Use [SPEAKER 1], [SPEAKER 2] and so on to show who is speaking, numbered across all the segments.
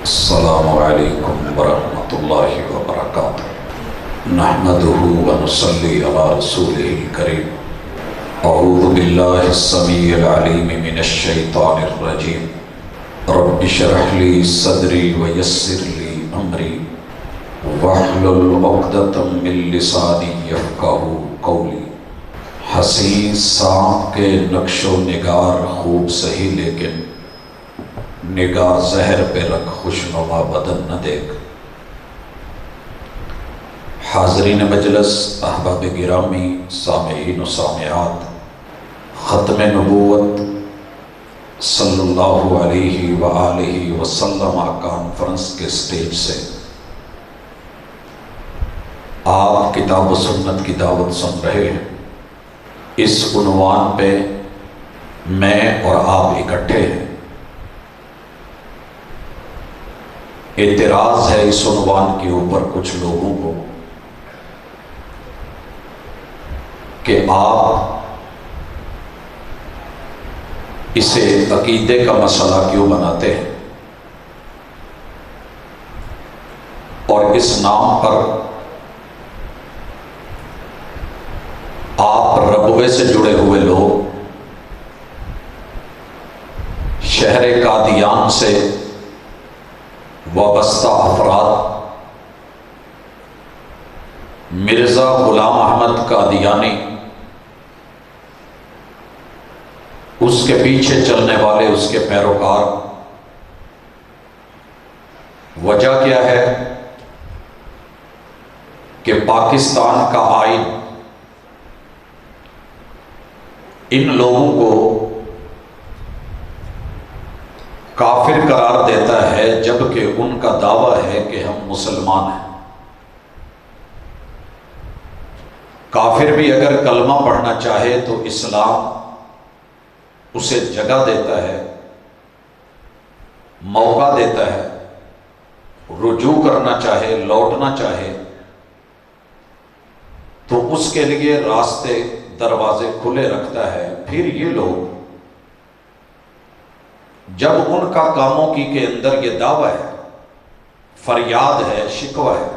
[SPEAKER 1] السلام علیکم ورحمۃ اللہ وبرکاتہ۔ نحمدہ ونصلی علی رسولہ الکریم۔ اعوذ باللہ السمیع العلیم من الشیطان الرجیم۔ رب اشرح لی صدری ویسر لی امری واحلل عقدۃ من لسانی یفقہوا قولی۔ حسین سانپ کے نقش و نگار خوب سہی، لیکن نگاہ زہر پہ رکھ خوشنما بدن نہ دیکھ۔ حاضرین مجلس، احباب گرامی، سامعین و سامعات، ختم نبوت صلی اللہ علیہ وآلہ وسلم کانفرنس کے سٹیج سے آپ کتاب و سنت کی دعوت سن رہے ہیں۔ اس عنوان پہ میں اور آپ اکٹھے ہیں۔ اعتراض ہے اس عنوان کے اوپر کچھ لوگوں کو کہ آپ اسے عقیدے کا مسئلہ کیوں بناتے ہیں، اور اس نام پر آپ ربوے سے جڑے ہوئے لوگ شہر قادیان سے وابستہ افراد، مرزا غلام احمد قادیانی، اس کے پیچھے چلنے والے اس کے پیروکار، وجہ کیا ہے کہ پاکستان کا آئین ان لوگوں کو کافر قرار دیتا ہے، جبکہ ان کا دعویٰ ہے کہ ہم مسلمان ہیں۔ کافر بھی اگر کلمہ پڑھنا چاہے تو اسلام اسے جگہ دیتا ہے، موقع دیتا ہے، رجوع کرنا چاہے، لوٹنا چاہے تو اس کے لیے راستے، دروازے کھلے رکھتا ہے۔ پھر یہ لوگ جب ان کا کاموں کی کے اندر یہ دعویٰ ہے، فریاد ہے، شکوہ ہے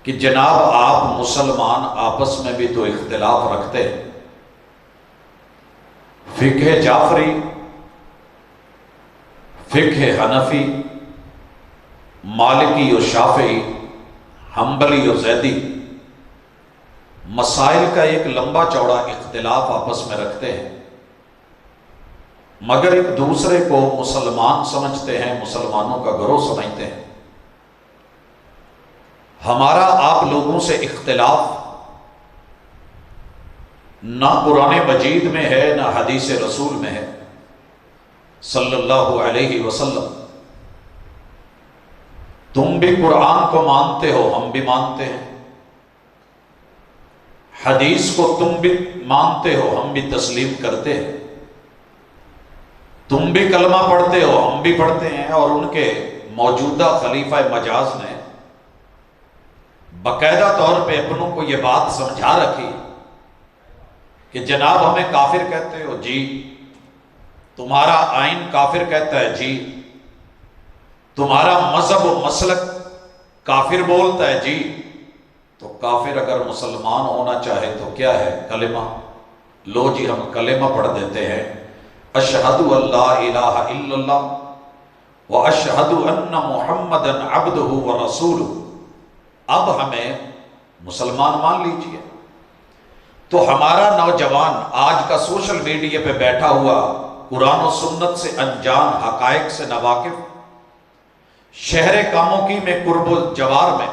[SPEAKER 1] کہ جناب آپ مسلمان آپس میں بھی تو اختلاف رکھتے ہیں، فقہ جعفری، فقہ حنفی، مالکی و شافعی، حنبلی و زیدی، مسائل کا ایک لمبا چوڑا اختلاف آپس میں رکھتے ہیں، مگر ایک دوسرے کو مسلمان سمجھتے ہیں، مسلمانوں کا گروہ سمجھتے ہیں۔ ہمارا آپ لوگوں سے اختلاف نہ قرآن مجید میں ہے، نہ حدیث رسول میں ہے صلی اللہ علیہ وسلم۔ تم بھی قرآن کو مانتے ہو، ہم بھی مانتے ہیں، حدیث کو تم بھی مانتے ہو، ہم بھی تسلیم کرتے ہیں، تم بھی کلمہ پڑھتے ہو، ہم بھی پڑھتے ہیں۔ اور ان کے موجودہ خلیفہ مجاز نے باقاعدہ طور پہ اپنوں کو یہ بات سمجھا رکھی کہ جناب ہمیں کافر کہتے ہو جی، تمہارا آئین کافر کہتا ہے جی، تمہارا مذہب و مسلک کافر بولتا ہے جی، تو کافر اگر مسلمان ہونا چاہے تو کیا ہے؟ کلمہ۔ لو جی ہم کلمہ پڑھ دیتے ہیں، اشہد ان لا الہ الا اللہ واشہد ان محمدا عبدہ ورسولہ۔ اب ہمیں مسلمان مان لیجئے۔ تو ہمارا نوجوان آج کا سوشل میڈیا پہ بیٹھا ہوا، قرآن و سنت سے انجان، حقائق سے ناواقف، شہر کاموکی میں قرب الجوار میں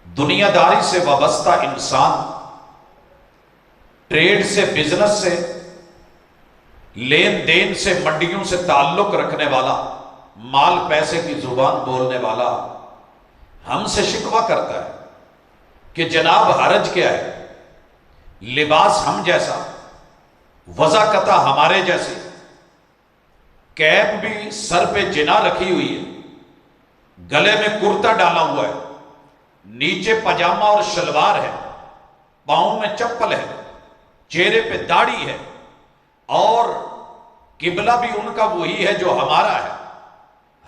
[SPEAKER 1] دنیا داری سے وابستہ انسان، ٹریڈ سے، بزنس سے، لین دین سے، منڈیوں سے تعلق رکھنے والا، مال پیسے کی زبان بولنے والا، ہم سے شکوہ کرتا ہے کہ جناب حرج کیا ہے؟ لباس ہم جیسا، وضاقتہ ہمارے جیسے، کیپ بھی سر پہ جنا رکھی ہوئی ہے، گلے میں کرتا ڈالا ہوا ہے، نیچے پاجامہ اور شلوار ہے، پاؤں میں چپل ہے، چہرے پہ داڑھی ہے، اور قبلہ بھی ان کا وہی ہے جو ہمارا ہے،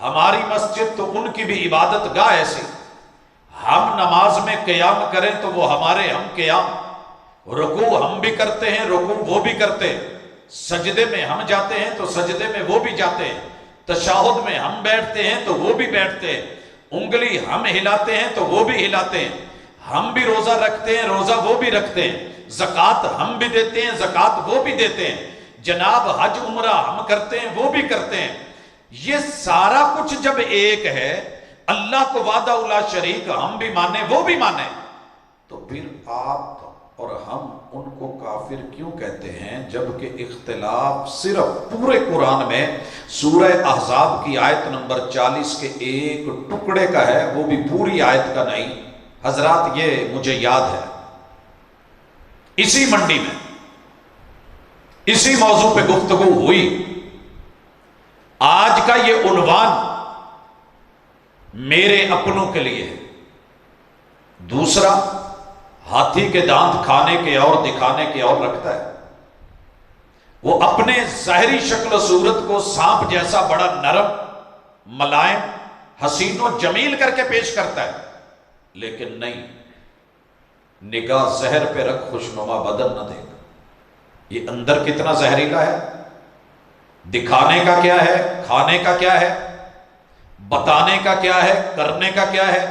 [SPEAKER 1] ہماری مسجد تو ان کی بھی عبادت گاہ ایسی، ہم نماز میں قیام کریں تو وہ ہمارے ہم قیام، رکوع ہم بھی کرتے ہیں، رکوع وہ بھی کرتے ہیں، سجدے میں ہم جاتے ہیں تو سجدے میں وہ بھی جاتے ہیں، تشہد میں ہم بیٹھتے ہیں تو وہ بھی بیٹھتے ہیں، انگلی ہم ہلاتے ہیں تو وہ بھی ہلاتے ہیں، ہم بھی روزہ رکھتے ہیں، روزہ وہ بھی رکھتے ہیں، زکوٰۃ ہم بھی دیتے ہیں، زکوٰۃ وہ بھی دیتے ہیں، جناب حج عمرہ ہم کرتے ہیں وہ بھی کرتے ہیں۔ یہ سارا کچھ جب ایک ہے، اللہ کو وحدہ لا شریک ہم بھی مانیں وہ بھی مانیں، تو پھر آپ اور ہم ان کو کافر کیوں کہتے ہیں؟ جبکہ اختلاف صرف پورے قرآن میں سورہ احزاب کی آیت نمبر 40 کے ایک ٹکڑے کا ہے، وہ بھی پوری آیت کا نہیں۔ حضرات یہ مجھے یاد ہے اسی منڈی میں اسی موضوع پہ گفتگو ہوئی، آج کا یہ عنوان میرے اپنوں کے لیے ہے۔ دوسرا، ہاتھی کے دانت کھانے کے اور دکھانے کے اور رکھتا ہے، وہ اپنے ظاہری شکل و صورت کو سانپ جیسا بڑا نرم، ملائم، حسین و جمیل کر کے پیش کرتا ہے، لیکن نہیں، نگاہ زہر پہ رکھ خوشنما بدن نہ دیکھ، یہ اندر کتنا زہریلا ہے، دکھانے کا کیا ہے، کھانے کا کیا ہے، بتانے کا کیا ہے، کرنے کا کیا ہے،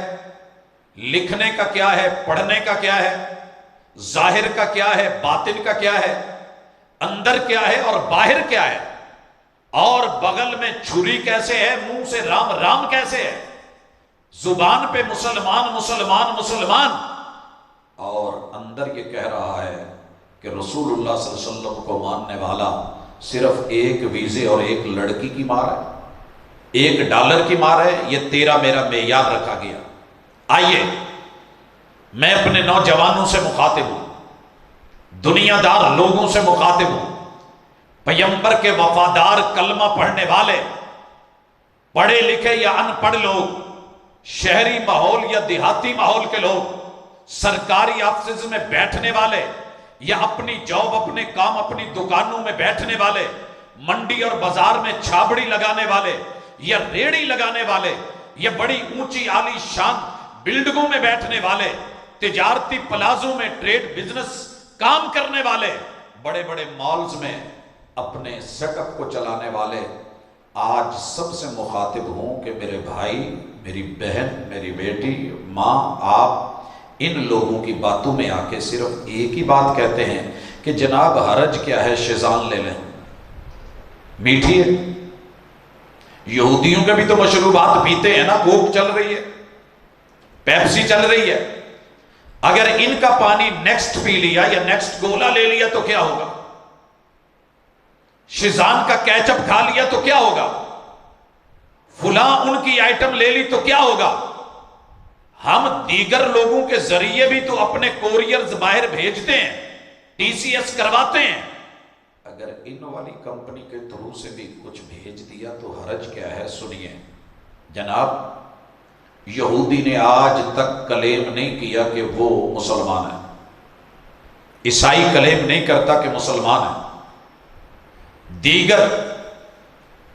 [SPEAKER 1] لکھنے کا کیا ہے، پڑھنے کا کیا ہے، ظاہر کا کیا ہے، باطن کا کیا ہے، اندر کیا ہے اور باہر کیا ہے، اور بغل میں چھری کیسے ہے، منہ سے رام رام کیسے ہے، زبان پہ مسلمان مسلمان مسلمان، اور اندر یہ کہہ رہا ہے کہ رسول اللہ صلی اللہ علیہ وسلم کو ماننے والا صرف ایک ویزے اور ایک لڑکی کی مار ہے، $1 کی مار ہے، یہ تیرا میرا معیار رکھا گیا۔ آئیے میں اپنے نوجوانوں سے مخاطب ہوں، دنیا دار لوگوں سے مخاطب ہوں، پیغمبر کے وفادار کلمہ پڑھنے والے، پڑھے لکھے یا ان پڑھ لوگ، شہری ماحول یا دیہاتی ماحول کے لوگ، سرکاری آفسز میں بیٹھنے والے یا اپنی جاب، اپنے کام، اپنی دکانوں میں بیٹھنے والے، منڈی اور بازار میں چھابڑی لگانے والے یا ریڑی لگانے والے یا بڑی اونچی عالی شان بلڈنگوں میں بیٹھنے والے، تجارتی پلازوں میں ٹریڈ بزنس کام کرنے والے، بڑے بڑے مالز میں اپنے سیٹ اپ کو چلانے والے، آج سب سے مخاطب ہوں کہ میرے بھائی، میری بہن، میری بیٹی، ماں، آپ ان لوگوں کی باتوں میں آ کے صرف ایک ہی بات کہتے ہیں کہ جناب حرج کیا ہے، شیزان لے لیں، میٹھی ہے۔ یہودیوں کے بھی تو مشروبات پیتے ہیں نا، کوک چل رہی ہے، پیپسی چل رہی ہے، اگر ان کا پانی نیکسٹ پی لیا یا نیکسٹ گولا لے لیا تو کیا ہوگا؟ شیزان کا کیچپ کھا لیا تو کیا ہوگا؟ فلاں ان کی آئٹم لے لی تو کیا ہوگا؟ ہم دیگر لوگوں کے ذریعے بھی تو اپنے کوریئرز باہر بھیجتے ہیں، TCS کرواتے ہیں، اگر ان والی کمپنی کے تھرو سے بھی کچھ بھیج دیا تو حرج کیا ہے؟ سنیے جناب، یہودی نے آج تک کلیم نہیں کیا کہ وہ مسلمان ہے، عیسائی کلیم نہیں کرتا کہ مسلمان ہے، دیگر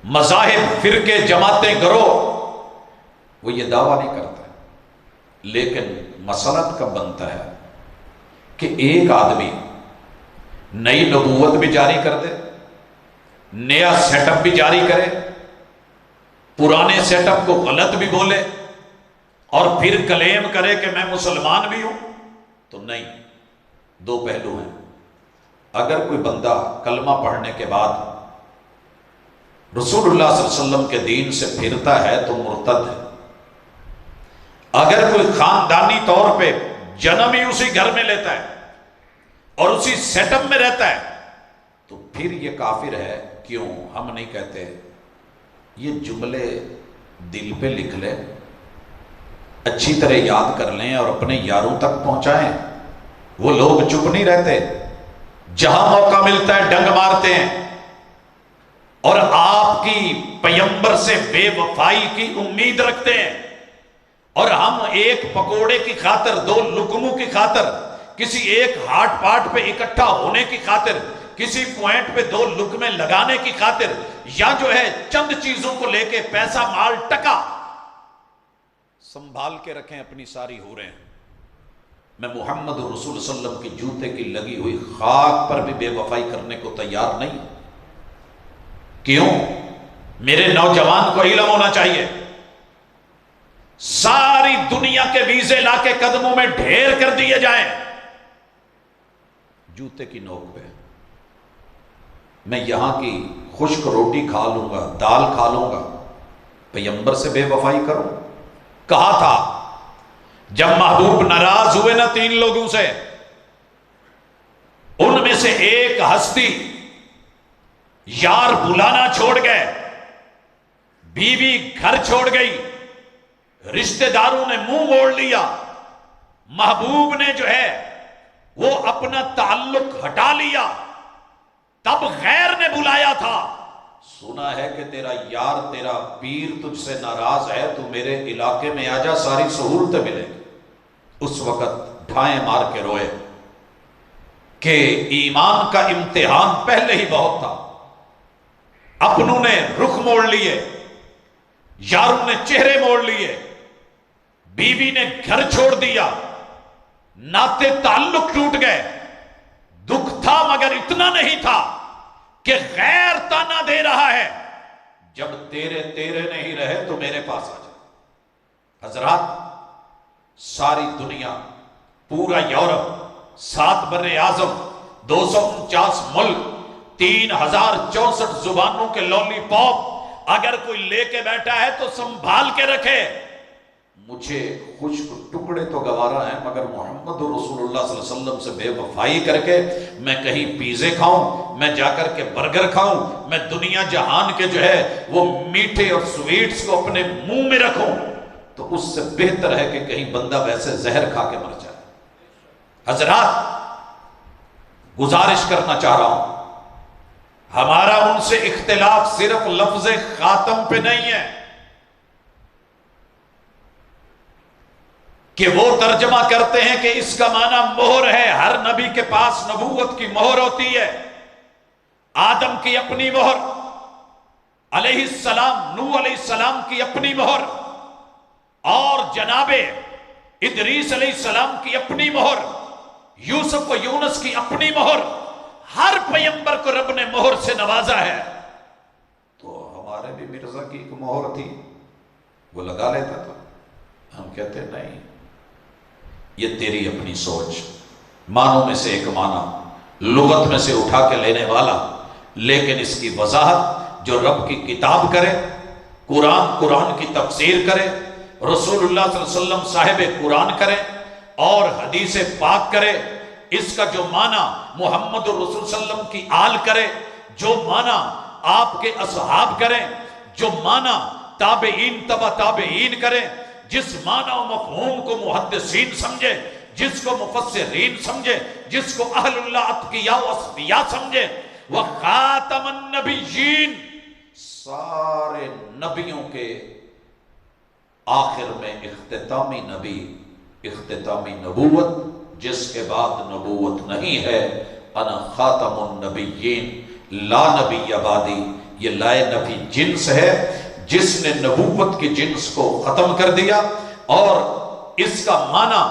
[SPEAKER 1] مذاہب، فرقے، جماعتیں، گروہ وہ یہ دعویٰ نہیں کرتے، لیکن مسئلہ کب بنتا ہے کہ ایک آدمی نئی نبوت بھی جاری کر دے، نیا سیٹ اپ بھی جاری کرے، پرانے سیٹ اپ کو غلط بھی بولے اور پھر کلیم کرے کہ میں مسلمان بھی ہوں، تو نہیں، دو پہلو ہیں۔ اگر کوئی بندہ کلمہ پڑھنے کے بعد رسول اللہ صلی اللہ علیہ وسلم کے دین سے پھرتا ہے تو مرتد ہے، اگر کوئی خاندانی طور پہ جنم ہی اسی گھر میں لیتا ہے اور اسی سیٹ اپ میں رہتا ہے تو پھر یہ کافر ہے۔ کیوں ہم نہیں کہتے؟ یہ جملے دل پہ لکھ لیں، اچھی طرح یاد کر لیں اور اپنے یاروں تک پہنچائیں، وہ لوگ چپ نہیں رہتے، جہاں موقع ملتا ہے ڈنگ مارتے ہیں، اور آپ کی پیغمبر سے بے وفائی کی امید رکھتے ہیں، اور ہم ایک پکوڑے کی خاطر، دو لقموں کی خاطر، کسی ایک ہاٹ پاٹ پہ اکٹھا ہونے کی خاطر، کسی پوائنٹ پہ 2 لقمے لگانے کی خاطر یا جو ہے چند چیزوں کو لے کے پیسہ مال ٹکا سنبھال کے رکھیں اپنی ساری حوریں. میں محمد رسول صلی اللہ علیہ وسلم کی جوتے کی لگی ہوئی خاک پر بھی بے وفائی کرنے کو تیار نہیں. کیوں؟ میرے نوجوان کو علم ہونا چاہیے. ساری دنیا کے ویزے لا کے قدموں میں ڈھیر کر دیے جائیں، جوتے کی نوک پہ میں یہاں کی خشک روٹی کھا لوں گا، دال کھا لوں گا، پیغمبر سے بے وفائی کروں؟ کہا تھا جب محبوب ناراض ہوئے نا 3 لوگوں سے، ان میں سے ایک ہستی یار بلانا چھوڑ گئے، بیوی گھر چھوڑ گئی، رشتہ داروں نے منہ موڑ لیا، محبوب نے جو ہے وہ اپنا تعلق ہٹا لیا، تب غیر نے بلایا تھا، سنا ہے کہ تیرا یار تیرا پیر تجھ سے ناراض ہے، تو میرے علاقے میں آ جا، ساری سہولتیں ملیں گی. اس وقت ڈھائیں مار کے روئے کہ ایمان کا امتحان پہلے ہی بہت تھا. اپنوں نے رخ موڑ لیے، یاروں نے چہرے موڑ لیے، بیوی نے گھر چھوڑ دیا، ناطے تعلق ٹوٹ گئے. دکھ تھا مگر اتنا نہیں تھا کہ غیر تانا دے رہا ہے، جب تیرے نہیں رہے تو میرے پاس آ جا. حضرات، ساری دنیا، پورا یورپ، 7 بر اعظم، 249 ملک، 3064 زبانوں کے لولی پاپ اگر کوئی لے کے بیٹھا ہے تو سنبھال کے رکھے. مجھے خشک ٹکڑے تو گوارا ہیں، مگر محمد رسول اللہ صلی اللہ علیہ وسلم سے بے وفائی کر کے میں کہیں پیزے کھاؤں، میں جا کر کے برگر کھاؤں، میں دنیا جہان کے جو ہے وہ میٹھے اور سویٹس کو اپنے منہ میں رکھوں، تو اس سے بہتر ہے کہ کہیں بندہ ویسے زہر کھا کے مر جائے. حضرات، گزارش کرنا چاہ رہا ہوں، ہمارا ان سے اختلاف صرف لفظ خاتم پہ نہیں ہے کہ وہ ترجمہ کرتے ہیں کہ اس کا معنی مہر ہے. ہر نبی کے پاس نبوت کی مہر ہوتی ہے. آدم کی اپنی مہر، علیہ السلام، نوح علیہ السلام کی اپنی مہر، اور جناب ادریس علیہ السلام کی اپنی مہر، یوسف و یونس کی اپنی مہر. ہر پیغمبر کو رب نے مہر سے نوازا ہے. تو ہمارے بھی مرزا کی ایک مہر تھی، وہ لگا لیتا تھا. ہم کہتے ہیں نہیں، یہ تیری اپنی سوچ. معنوں میں سے ایک معنی لغت میں سے اٹھا کے لینے والا، لیکن اس کی وضاحت جو رب کی کتاب کرے، قرآن کی تفسیر کرے، رسول اللہ صلی اللہ علیہ وسلم صاحب قرآن کرے اور حدیث پاک کرے، اس کا جو معنی محمد رسول صلی اللہ علیہ وسلم کی آل کرے، جو معنی آپ کے اصحاب کریں، جو معنی تابعین تبع تابعین کریں، جس معنی و مفہوم کو محدثین سمجھے، جس کو مفسرین سمجھے، جس کو اہل اللہ اتقیاء و اصفیاء سمجھے، وخاتم النبیین، سارے نبیوں کے آخر میں اختتامی نبی، اختتامی نبوت، جس کے بعد نبوت نہیں ہے. انا خاتم النبیین لا نبی بعدی. یہ لائے نبی جنس ہے جس نے نبوت کی جنس کو ختم کر دیا. اور اس کا معنی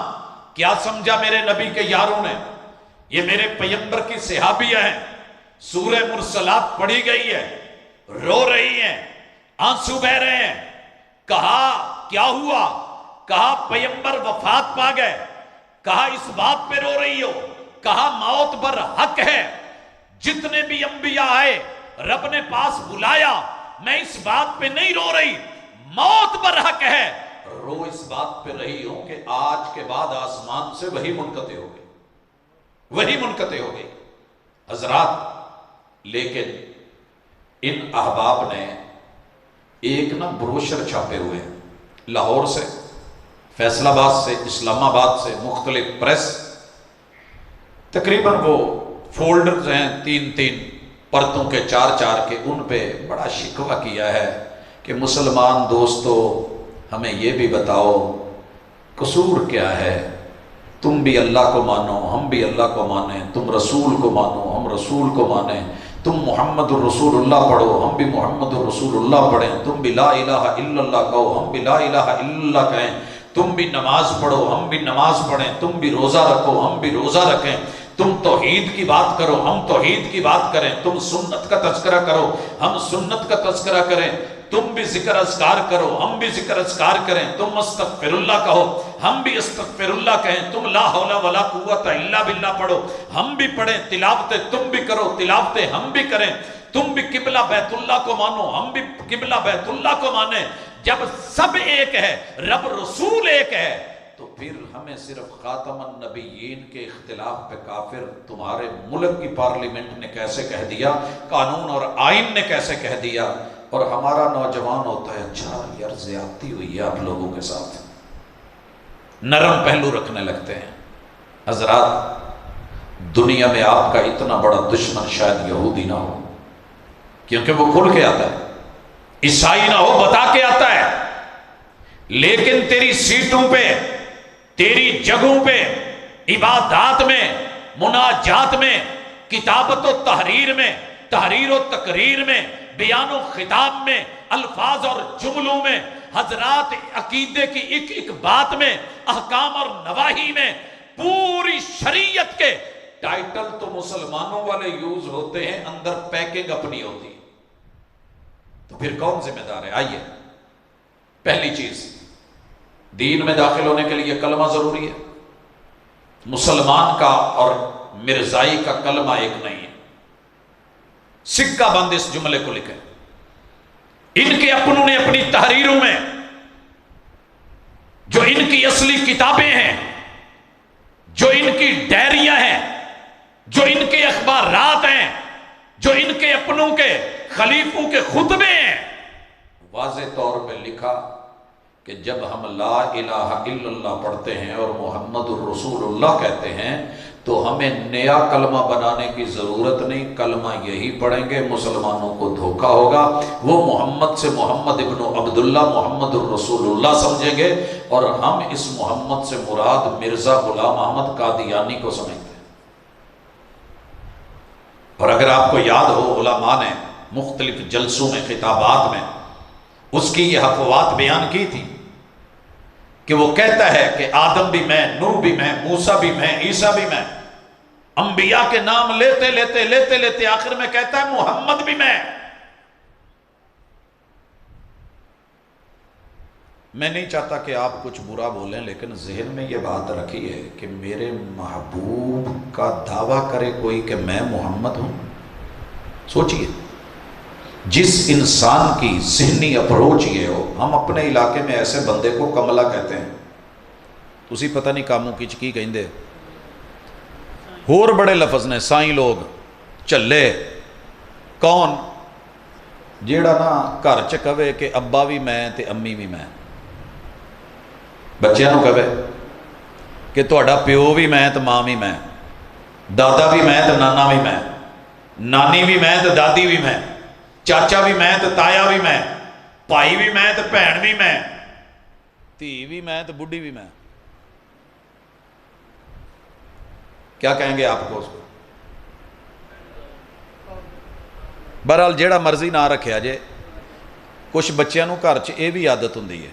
[SPEAKER 1] کیا سمجھا میرے نبی کے یاروں نے؟ یہ میرے پیغمبر کی صحابیہ ہیں، سورہ مرسلات پڑھی گئی ہے، رو رہی ہیں، آنسو بہ رہے ہیں. کہا کیا ہوا؟ کہا پیغمبر وفات پا گئے. کہا اس بات پہ رو رہی ہو؟ کہا موت بر حق ہے. جتنے بھی انبیاء آئے رب نے پاس بلایا، میں اس بات پہ نہیں رو رہی، موت بر حق ہے. رو اس بات پہ رہی ہوں کہ آج کے بعد آسمان سے وہی منقطع ہو گئی، وہی منقطع ہو گئی. حضرات، لیکن ان احباب نے ایک بروشر چھاپے ہوئے ہیں، لاہور سے، فیصل آباد سے، اسلام آباد سے، مختلف پریس، تقریباً وہ فولڈرز ہیں 3 پرتوں کے، 4 کے. ان پہ بڑا شکوہ کیا ہے کہ مسلمان دوستو ہمیں یہ بھی بتاؤ قصور کیا ہے؟ تم بھی اللہ کو مانو، ہم بھی اللہ کو مانیں، تم رسول کو مانو، ہم رسول کو مانیں، تم محمد الرسول اللہ پڑھو، ہم بھی محمد الرسول اللہ پڑھیں، تم بھی لا الہ الا اللہ کہو، ہم بھی لا الہ الا اللہ کہیں، تم بھی نماز پڑھو، ہم بھی نماز پڑھیں، تم بھی روزہ رکھو، ہم بھی روزہ رکھیں، تم توحید کی بات کرو، ہم توحید کی بات کریں، تم سنت کا تذکرہ کرو، ہم سنت کا تذکرہ کریں، تم بھی ذکر اذکار کرو، ہم بھی ذکر اذکار کریں، تم استغفر اللہ کہو، ہم بھی استغفر اللہ کہیں، تم لا حول ولا قوت الا باللہ پڑھو، ہم بھی پڑھیں، تلاوتیں تم بھی کرو، تلاوتیں ہم بھی کریں، تم بھی قبلہ بیت اللہ کو مانو، ہم بھی قبلہ بیت اللہ کو مانیں۔ جب سب ایک ہے، رب رسول ایک ہے، تو پھر ہمیں صرف خاتم النبیین کے اختلاف پہ کافر تمہارے ملک کی پارلیمنٹ نے کیسے کہہ دیا، قانون اور آئین نے کیسے کہہ دیا، اور ہمارا نوجوان ہوتا ہے اچھا یار زیادتی ہوئی ہے آپ لوگوں کے ساتھ، نرم پہلو رکھنے لگتے ہیں۔ حضرات دنیا میں آپ کا اتنا بڑا دشمن شاید یہودی نہ ہو، کیونکہ وہ کھل کے آتا ہے، عیسائی نہ ہو بتا کے آتا ہے، لیکن تیری سیٹوں پہ، تیری جگہوں پہ، عبادات میں، مناجات میں، کتابت و تحریر میں، تحریر و تقریر میں، بیان و خطاب میں، الفاظ اور جملوں میں، حضرات عقیدے کی ایک ایک بات میں، احکام اور نواہی میں، پوری شریعت کے ٹائٹل تو مسلمانوں والے یوز ہوتے ہیں، اندر پیکنگ اپنی ہوتی ہے۔ تو پھر کون ذمہ دار ہے؟ آئیے، پہلی چیز، دین میں داخل ہونے کے لیے کلمہ ضروری ہے۔ مسلمان کا اور مرزائی کا کلمہ ایک نہیں ہے۔ سکہ بند اس جملے کو لکھیں۔ ان کے اپنوں نے اپنی تحریروں میں، جو ان کی اصلی کتابیں ہیں، جو ان کی ڈائریاں ہیں، جو ان کے اخبارات ہیں، جو ان کے اپنوں کے خلیفوں کے خطبے ہیں، واضح طور پہ لکھا کہ جب ہم لا الہ الا اللہ پڑھتے ہیں اور محمد الرسول اللہ کہتے ہیں تو ہمیں نیا کلمہ بنانے کی ضرورت نہیں، کلمہ یہی پڑھیں گے، مسلمانوں کو دھوکہ ہوگا، وہ محمد سے محمد ابن عبداللہ محمد الرسول اللہ سمجھیں گے، اور ہم اس محمد سے مراد مرزا غلام احمد قادیانی کو سمجھتے ہیں۔ اور اگر آپ کو یاد ہو، علماء نے مختلف جلسوں میں، خطابات میں اس کی یہ افواہات بیان کی تھی کہ وہ کہتا ہے کہ آدم بھی میں، نوح بھی میں، موسیٰ بھی میں، عیسیٰ بھی میں، انبیاء کے نام لیتے لیتے لیتے لیتے آخر میں کہتا ہے محمد بھی میں۔ میں نہیں چاہتا کہ آپ کچھ برا بولیں، لیکن ذہن میں یہ بات رکھیے کہ میرے محبوب کا دعویٰ کرے کوئی کہ میں محمد ہوں۔ سوچئے جس انسان کی ذہنی اپروچ یہ ہو، ہم اپنے علاقے میں ایسے بندے کو کملا کہتے ہیں، تسی پتہ نہیں کاموں کی چکی کہیں دے، اور بڑے لفظ نے، سائیں لوگ چلے، کون جیڑا نا گھر چ کہے کہ ابا بھی میں تے امی بھی میں، بچیاں نو کہے کہ تہاڈا پیو بھی میں تے ماں بھی میں، دادا بھی میں تے نانا بھی میں، نانی بھی میں تے دادی بھی میں، چاچا بھی میں تے تایا بھی میں، بھائی بھی میں تے بہن بھی میں، دھی بھی میں تے بڈھی بھی میں۔ کیا کہیں گے آپ کو اس کو؟ بہرحال جیڑا مرضی نہ رکھیا جے، کچھ بچیاں نو گھر چ یہ بھی عادت ہوندی ہے،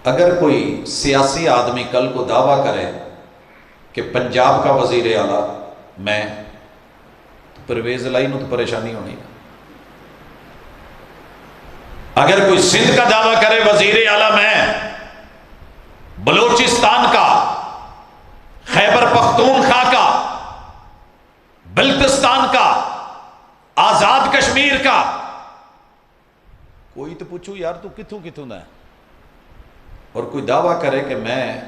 [SPEAKER 1] اگر کوئی سیاسی آدمی کل کو دعویٰ کرے کہ پنجاب کا وزیر اعلیٰ میں، تو پرویز الہی نو تو پریشانی ہونی ہے۔ اگر کوئی سندھ کا دعویٰ کرے وزیر اعلیٰ میں، بلوچستان کا، خیبر پختونخوا کا، بلتستان کا، آزاد کشمیر کا، کوئی تو پوچھو یار تو کتھوں کتھوں دا ہے، اور کوئی دعویٰ کرے کہ میں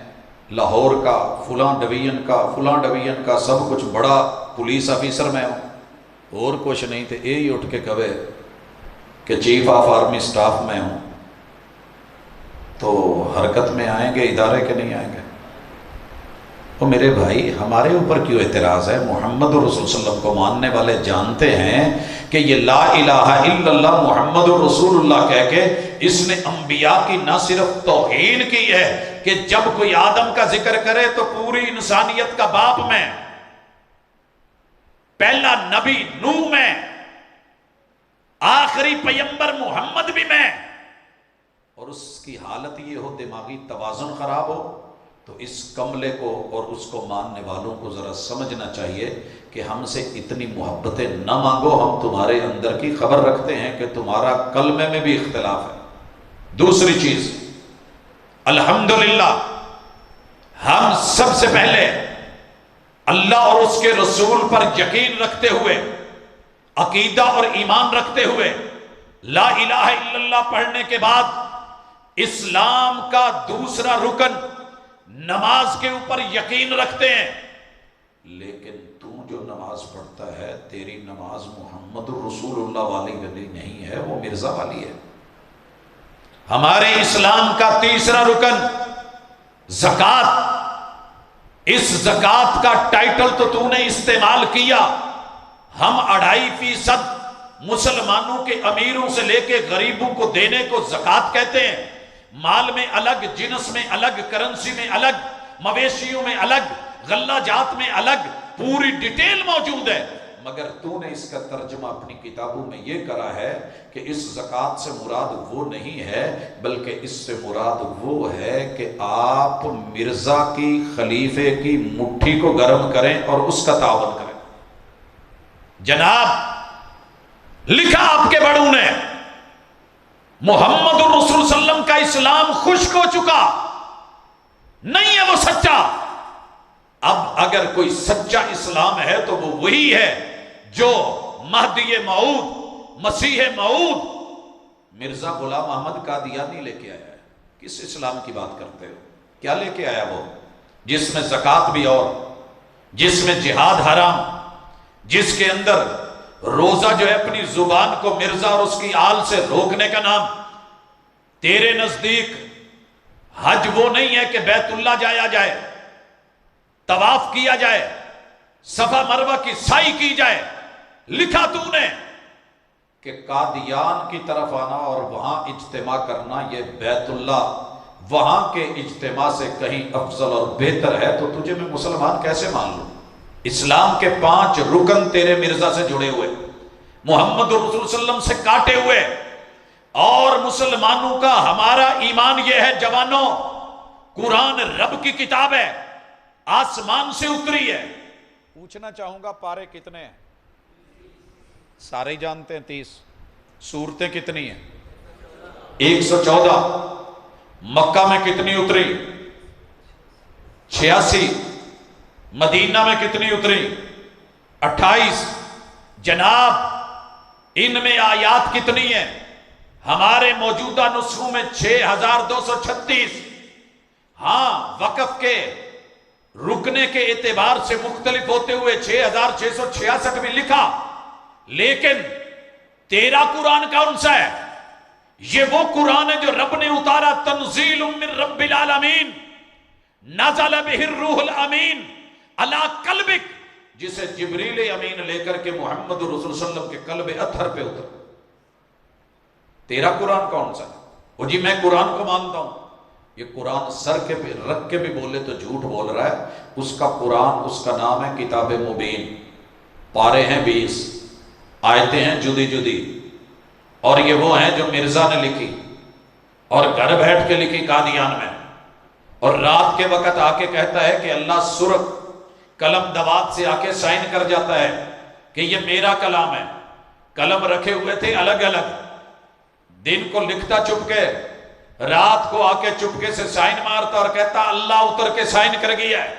[SPEAKER 1] لاہور کا فلاں ڈویژن کا سب کچھ بڑا پولیس آفیسر میں ہوں، اور کچھ نہیں تو یہی اٹھ کے کہے کہ چیف آف آرمی سٹاف میں ہوں، تو حرکت میں آئیں گے ادارے کے نہیں آئیں گے؟ تو میرے بھائی ہمارے اوپر کیوں اعتراض ہے؟ محمد الرسول صلی اللہ علیہ وسلم کو ماننے والے جانتے ہیں کہ یہ لا الہ الا اللہ محمد الرسول اللہ کہہ کے اس نے انبیاء کی نہ صرف توہین کی ہے کہ جب کوئی آدم کا ذکر کرے تو پوری انسانیت کا باپ میں، پہلا نبی نوح میں، آخری پیغمبر محمد بھی میں، اور اس کی حالت یہ ہو دماغی توازن خراب ہو، تو اس کملے کو اور اس کو ماننے والوں کو ذرا سمجھنا چاہیے کہ ہم سے اتنی محبتیں نہ مانگو، ہم تمہارے اندر کی خبر رکھتے ہیں کہ تمہارا کلمے میں بھی اختلاف ہے۔ دوسری چیز، الحمدللہ ہم سب سے پہلے اللہ اور اس کے رسول پر یقین رکھتے ہوئے، عقیدہ اور ایمان رکھتے ہوئے، لا الہ الا اللہ پڑھنے کے بعد اسلام کا دوسرا رکن نماز کے اوپر یقین رکھتے ہیں۔ لیکن تو جو نماز پڑھتا ہے، تیری نماز محمد الرسول اللہ والی نہیں ہے، وہ مرزا والی ہے۔ ہمارے اسلام کا تیسرا رکن زکوٰۃ، اس زکوٰۃ کا ٹائٹل تو نے استعمال کیا، ہم 2.5% مسلمانوں کے امیروں سے لے کے غریبوں کو دینے کو زکوٰۃ کہتے ہیں۔ مال میں الگ، جنس میں الگ، کرنسی میں الگ، مویشیوں میں الگ، غلہ جات میں الگ، پوری ڈیٹیل موجود ہے، مگر تو نے اس کا ترجمہ اپنی کتابوں میں یہ کرا ہے کہ اس زکوٰۃ سے مراد وہ نہیں ہے، بلکہ اس سے مراد وہ ہے کہ آپ مرزا کی، خلیفے کی مٹھی کو گرم کریں اور اس کا تعاون کریں۔ جناب لکھا آپ کے بڑوں نے، محمد الرسول صلی اللہ علیہ وسلم کا اسلام خشک ہو چکا، نہیں ہے وہ سچا۔ اب اگر کوئی سچا اسلام ہے تو وہ وہی ہے جو مہدی موعود، مسیح موعود، مرزا غلام احمد قادیانی لے کے آیا ہے۔ کس اسلام کی بات کرتے ہو؟ کیا لے کے آیا وہ؟ جس میں زکوٰۃ بھی اور، جس میں جہاد حرام، جس کے اندر روزہ جو ہے اپنی زبان کو مرزا اور اس کی آل سے روکنے کا نام۔ تیرے نزدیک حج وہ نہیں ہے کہ بیت اللہ جایا جائے، طواف کیا جائے، صفا مروہ کی سعی کی جائے۔ لکھا تو نے کہ قادیان کی طرف آنا اور وہاں اجتماع کرنا یہ بیت اللہ وہاں کے اجتماع سے کہیں افضل اور بہتر ہے، تو تجھے میں مسلمان کیسے مان لوں؟ اسلام کے 5 رکن تیرے مرزا سے جڑے ہوئے، محمد رسول صلی اللہ علیہ وسلم سے کاٹے ہوئے، اور مسلمانوں کا ہمارا ایمان یہ ہے جوانوں، قرآن رب کی کتاب ہے، آسمان سے اتری ہے۔ پوچھنا چاہوں گا پارے کتنے ہیں؟ سارے ہی جانتے ہیں 30۔ سورتیں کتنی ہیں؟ 114۔ مکہ میں کتنی اتری؟ 86۔ مدینہ میں کتنی اتری؟ 28۔ جناب ان میں آیات کتنی ہیں؟ ہمارے موجودہ نسخوں میں 6236۔ ہاں وقف کے رکنے کے اعتبار سے مختلف ہوتے ہوئے 6666 بھی لکھا، لیکن تیرا قرآن کون سا ہے؟ یہ وہ قرآن ہے جو رب نے اتارا، تنزیل من رب العالمین، نزل بہ الروح الامین علی قلبک، جسے جبریل امین لے کر کے محمد رسول صلی اللہ علیہ وسلم کے قلب اطہر پہ اتر۔ تیرا قرآن کون سا ہے؟ وہ جی میں قرآن کو مانتا ہوں، یہ قرآن سر کے پہ رکھ کے بھی بولے تو جھوٹ بول رہا ہے۔ اس کا قرآن، اس کا نام ہے کتاب مبین، پارے ہیں 20، آیتیں ہیں جدی جدی، اور یہ وہ ہیں جو مرزا نے لکھی اور گھر بیٹھ کے لکھی قادیان میں، اور رات کے وقت آ کے کہتا ہے کہ اللہ سرخ قلم دوات سے آ کے سائن کر جاتا ہے کہ یہ میرا کلام ہے۔ قلم رکھے ہوئے تھے الگ الگ، دن کو لکھتا چپ کے، رات کو آ کے چپکے سے سائن مارتا اور کہتا اللہ اتر کے سائن کر گیا ہے۔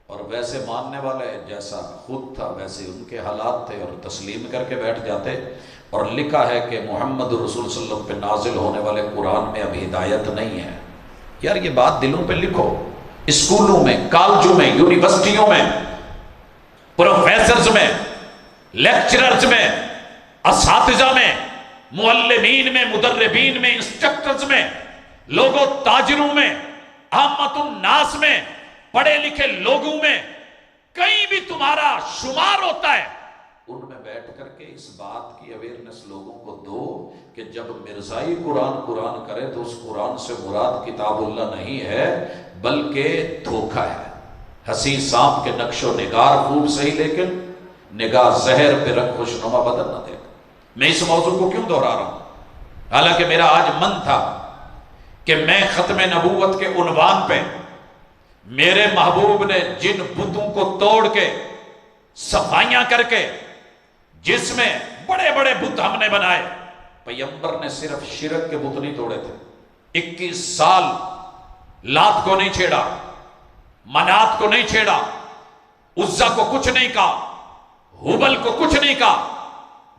[SPEAKER 1] اور ویسے ماننے والے جیسا خود تھا ویسے ان کے حالات تھے، اور تسلیم کر کے بیٹھ جاتے۔ اور لکھا ہے کہ محمد رسول صلی اللہ علیہ وسلم پہ نازل ہونے والے قرآن میں اب ہدایت نہیں ہے۔ یار یہ بات دلوں پہ لکھو، اسکولوں میں، کالجوں میں، یونیورسٹیوں میں، پروفیسرز میں، لیکچررز میں، اساتذہ میں، معلمین میں، مدربین میں، انسٹرکٹرز میں، لوگوں تاجروں میں، عامت الناس میں، پڑھے لکھے لوگوں میں، کہیں بھی تمہارا شمار ہوتا ہے، ان میں بیٹھ کر کے اس بات کی اویئرنس لوگوں کو دو کہ جب مرزائی قرآن کرے تو اس قرآن سے مراد کتاب اللہ نہیں ہے بلکہ دھوکہ ہے، حسین سانپ کے نقش و نگار خوب صحیح لیکن نگاہ زہر پہ رکھ خوشنما بدل نہ دے گا۔ میں اس موضوع کو کیوں دہرا رہا ہوں؟ حالانکہ میرا آج من تھا کہ میں ختم نبوت کے عنوان پہ میرے محبوب نے جن بتوں کو توڑ کے صفائیاں کر کے جس میں بڑے بڑے بت ہم نے بنائے، پیغمبر نے صرف شرک کے بت نہیں توڑے تھے۔ 21 سال لات کو نہیں چھیڑا، منات کو نہیں چھیڑا، عزا کو کچھ نہیں کہا، ہبل کو کچھ نہیں کہا،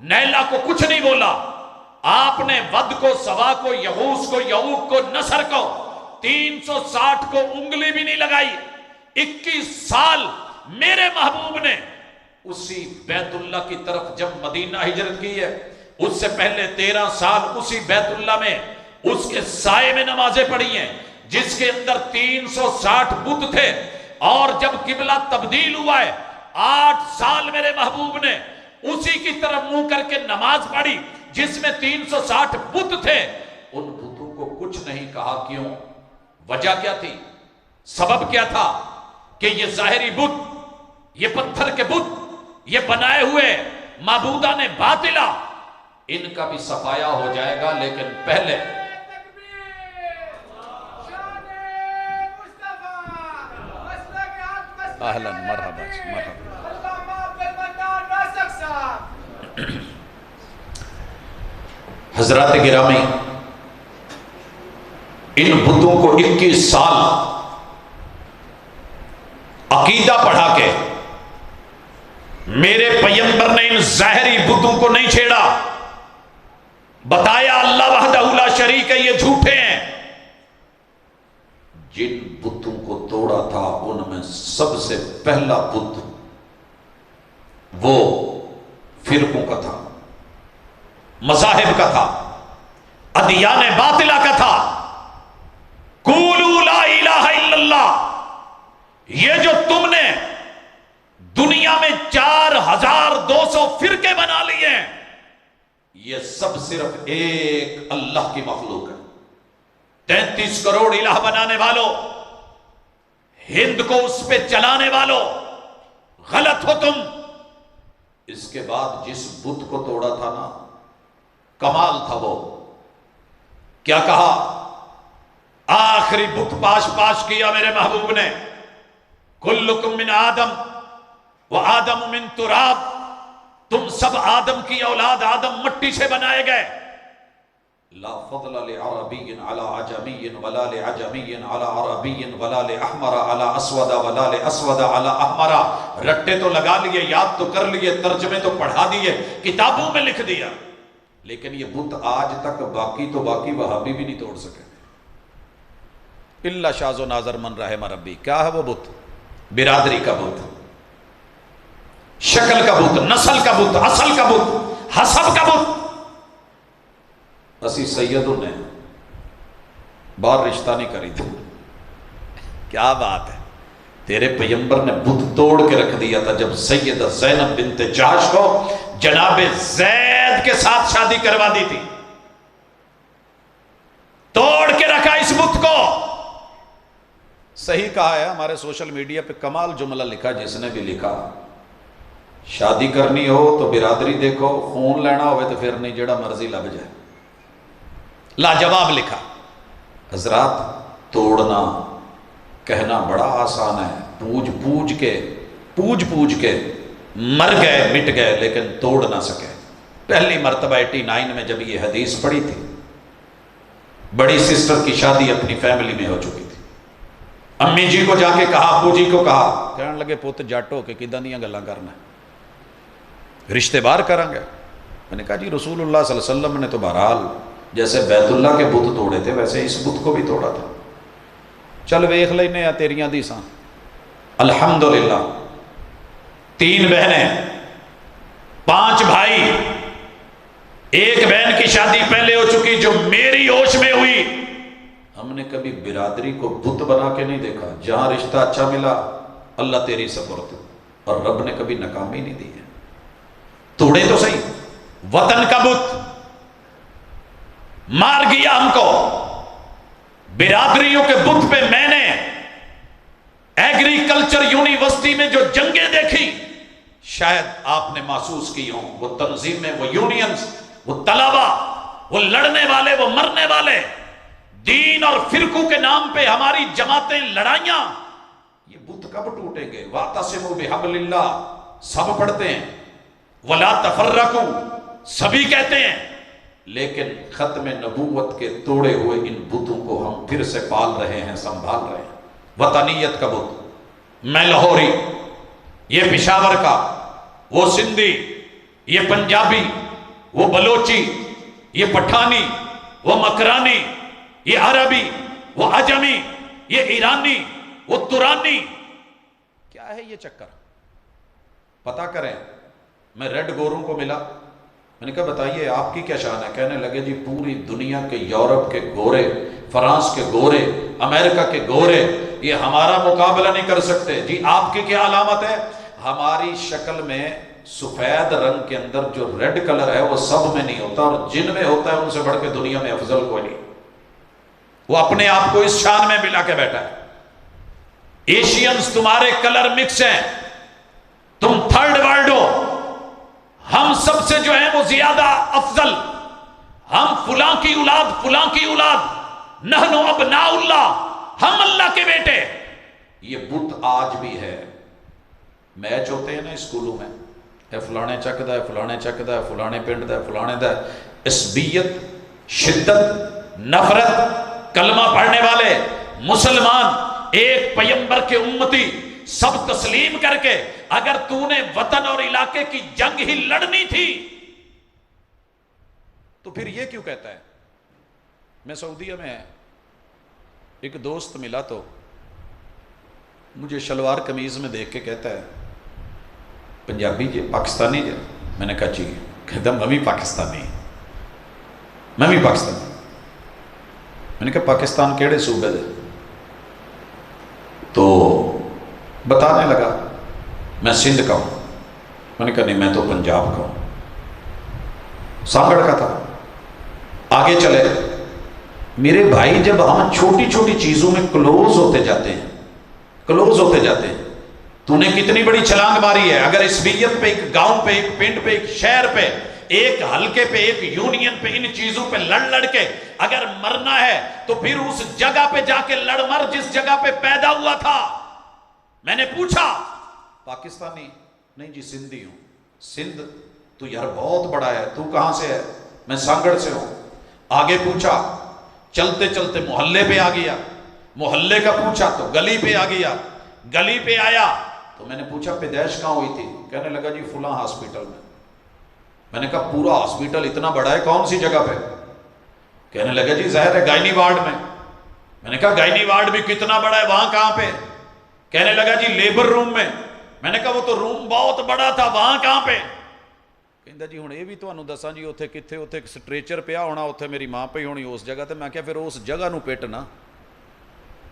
[SPEAKER 1] نیلا کو کچھ نہیں بولا۔ آپ نے ود کو، سوا کو، یغوث کو، یعوق کو، نصر کو، 360 کو انگلی بھی نہیں لگائی۔ 21 سال میرے محبوب نے اسی بیت اللہ کی طرف جب مدینہ ہجرت کی ہے، اس سے پہلے 13 سال اسی بیت اللہ میں اس کے سائے میں نمازیں پڑھی ہیں، جس کے اندر 360 بت تھے۔ اور جب قبلہ تبدیل ہوا ہے، 8 سال میرے محبوب نے اسی کی طرف منہ کر کے نماز پڑھی جس میں 360 بت تھے۔ ان بتوں کو کچھ نہیں کہا، کیوں؟ وجہ کیا تھی؟ سبب کیا تھا؟ کہ یہ ظاہری بت، یہ پتھر کے بت، یہ بنائے ہوئے معبودان باطلہ، ان کا بھی صفایا ہو جائے گا، لیکن پہلے اہلاً مرحبا مرحبا۔ حضرات گرامی، ان بتوں کو 21 سال عقیدہ پڑھا کے میرے پیغمبر نے ان ظاہری بتوں کو نہیں چھیڑا، بتایا اللہ وحدہ لا شریک ہے، یہ جھوٹے ہیں۔ جن بتوں کو توڑا تھا ان میں سب سے پہلا بت وہ فرقوں کا تھا، مذاہب کا تھا، ادیان باطلہ کا تھا۔ قولوا لا الہ الا اللہ، یہ جو تم نے دنیا میں 4200 فرقے بنا لیے ہیں، یہ سب صرف ایک اللہ کی مخلوق ہے۔ 33 کروڑ الہ بنانے والوں، ہند کو اس پہ چلانے والوں، غلط ہو تم۔ اس کے بعد جس بت کو توڑا تھا نا، کمال تھا وہ، کیا کہا؟ آخری بت پاش کیا میرے محبوب نے، کلکم من آدم وآدم من تراب، تم سب آدم کی اولاد، آدم مٹی سے بنائے گئے۔ لا فضل لعربی علی عجمی ولا لعجمی علی عربی ولا لأحمر علی اسود ولا لأسود علی احمر۔ رٹے تو لگا لیے، یاد تو کر لیے، ترجمے تو پڑھا دیے، کتابوں میں لکھ دیا، لیکن یہ بت آج تک باقی تو باقی وہابی بھی نہیں توڑ سکے، اللہ شاذ و ناظر من رحم ربی۔ کیا ہے وہ بت؟ برادری کا بت، شکل کا بت، نسل کا بت، اصل کا بت، حسب کا بت۔ اسی سیدوں نے باہر رشتہ نہیں کری تھی، کیا بات ہے، تیرے پیغمبر نے بت توڑ کے رکھ دیا تھا جب سیدہ زینب بنت جحش کو جناب زید کے ساتھ شادی کروا دی تھی، توڑ کے رکھا اس بت کو۔ صحیح کہا ہے، ہمارے سوشل میڈیا پہ کمال جملہ لکھا جس نے بھی لکھا، شادی کرنی ہو تو برادری دیکھو، خون لینا ہوئے تو پھر نہیں، جڑا مرضی لگ جائے۔ لاجواب لکھا۔ حضرات، توڑنا کہنا بڑا آسان ہے، پوج پوج کے مر گئے، مٹ گئے، لیکن توڑ نہ سکے۔ پہلی مرتبہ 89 میں جب یہ حدیث پڑھی تھی، بڑی سسٹر کی شادی اپنی فیملی میں ہو چکی تھی، امی جی کو جا کے کہا، ابو جی کو کہا، کہنے لگے پوت جٹ ہو کے کدھر نہیں گلاں کرنا، رشتے بار کریں گے۔ میں نے کہا جی رسول اللہ صلی اللہ علیہ وسلم نے تو بہرحال جیسے بیت اللہ کے بت توڑے تھے ویسے اس بت کو بھی توڑا تھا، چل ویکھ لینے ہیں تیریاں حدیثاں۔ الحمدللہ 3 بہنیں، 5 بھائی، ایک بہن کی شادی پہلے ہو چکی جو میری ہوش میں ہوئی۔ ہم نے کبھی برادری کو بت بنا کے نہیں دیکھا، جہاں رشتہ اچھا ملا اللہ تیری سپرد، اور رب نے کبھی ناکامی نہیں دی ہے۔ توڑے تو صحیح، وطن کا بت مار گیا ہم کو، برادریوں کے بت پہ میں نے ایگریکلچر یونیورسٹی میں جو جنگیں دیکھی، شاید آپ نے محسوس کی ہوں، وہ تنظیمیں، وہ یونینز، وہ طلبہ، وہ لڑنے والے، وہ مرنے والے، دین اور فرقوں کے نام پہ ہماری جماعتیں، لڑائیاں، یہ بت کب ٹوٹیں گے؟ وَاعْتَصِمُوا بِحَبْلِ اللَّهِ سب پڑھتے ہیں، وَلَا تَفَرَّقُوا سبھی کہتے ہیں، لیکن ختم نبوت کے توڑے ہوئے ان بتوں کو ہم پھر سے پال رہے ہیں، سنبھال رہے ہیں۔ وطنیت کا بت، میں لاہوری، یہ پشاور کا، وہ سندھی، یہ پنجابی، وہ بلوچی، یہ پٹھانی، وہ مکرانی، یہ عربی، وہ عجمی، یہ ایرانی، وہ ترانی، کیا ہے یہ چکر؟ پتہ کریں۔ میں ریڈ گوروں کو ملا، میں نے کہا بتائیے آپ کی کیا شان ہے؟ کہنے لگے جی پوری دنیا کے، یورپ کے گورے، فرانس کے گورے، امریکہ کے گورے یہ ہمارا مقابلہ نہیں کر سکتے۔ جی آپ کی کیا علامت ہے؟ ہماری شکل میں سفید رنگ کے اندر جو ریڈ کلر ہے وہ سب میں نہیں ہوتا، اور جن میں ہوتا ہے ان سے بڑھ کے دنیا میں افضل کوئی نہیں۔ وہ اپنے آپ کو اس شان میں ملا کے بیٹھا ہے۔ ایشینز تمہارے کلر مکس ہیں، تم تھرڈ ورلڈ ہو، ہم سب سے جو ہیں وہ زیادہ افضل، ہم فلاں کی اولاد، فلاں کی اولاد، نحن ابناء اللہ، ہم اللہ کے بیٹے۔ یہ بت آج بھی ہے۔ میچ ہوتے ہیں نا اسکولوں میں، اے فلانے چک دا ہے، فلانے چک دا ہے، فلانے پنڈ دا ہے، فلانے دا ہے، عصبیت، شدت، نفرت، کلمہ پڑھنے والے مسلمان، ایک پیمبر کے امتی، سب تسلیم کر کے اگر تو نے وطن اور علاقے کی جنگ ہی لڑنی تھی تو پھر یہ کیوں کہتا ہے؟ میں سعودیہ میں ایک دوست ملا تو مجھے شلوار قمیض میں دیکھ کے کہتا ہے پنجابی جی، پاکستانی جی؟ میں نے کہا جی۔ کہتا میں بھی پاکستانی، میں بھی پاکستانی۔ میں نے کہا پاکستان کیڑے صوبے دے؟ تو بتانے لگا میں سندھ کا ہوں۔ میں نے کہا نہیں میں تو پنجاب کا ہوں، سانگڑ کا تھا۔ آگے چلے، میرے بھائی جب ہم چھوٹی چھوٹی چیزوں میں کلوز ہوتے جاتے ہیں، کلوز ہوتے جاتے ہیں، تو نے کتنی بڑی چھلانگ ماری ہے۔ اگر عصبیت پہ، ایک گاؤں پہ، ایک پنڈ پہ، ایک شہر پہ، ایک حلقے پہ، ایک یونین پہ، ان چیزوں پہ لڑ لڑ کے اگر مرنا ہے تو پھر اس جگہ پہ جا کے لڑ مر جس جگہ پہ پیدا ہوا تھا۔ میں نے پوچھا پاکستانی؟ نہیں جی سندھی ہوں۔ سندھ؟ تو یار بہت بڑا ہے، تو کہاں سے ہے؟ میں سانگڑ سے ہوں۔ آگے پوچھا، چلتے چلتے محلے پہ آ گیا، محلے کا پوچھا تو گلی پہ آ گیا، گلی پہ آیا تو میں نے پوچھا پیدائش کہاں ہوئی تھی؟ کہنے لگا جی فلاں ہاسپٹل میں۔ میں نے کہا پورا ہاسپٹل اتنا بڑا ہے، کون سی جگہ پہ؟ کہنے لگا جی ظاہر ہے گائنی وارڈ میں۔ میں نے کہا گائنی وارڈ بھی کتنا بڑا ہے، وہاں کہاں پہ؟ کہنے لگا جی لیبر روم میں۔ میں نے کہا وہ تو روم بہت بڑا تھا، وہاں کہاں پہ؟ کہندا جی ہن یہ بھی تانوں دساں جی اوتھے کتھے، اوتھے ایک سٹریچر پیا ہونا، اوتھے میری ماں پئی ہونی اس جگہ تے۔ میں کہا پھر اس جگہ نو پیٹنا،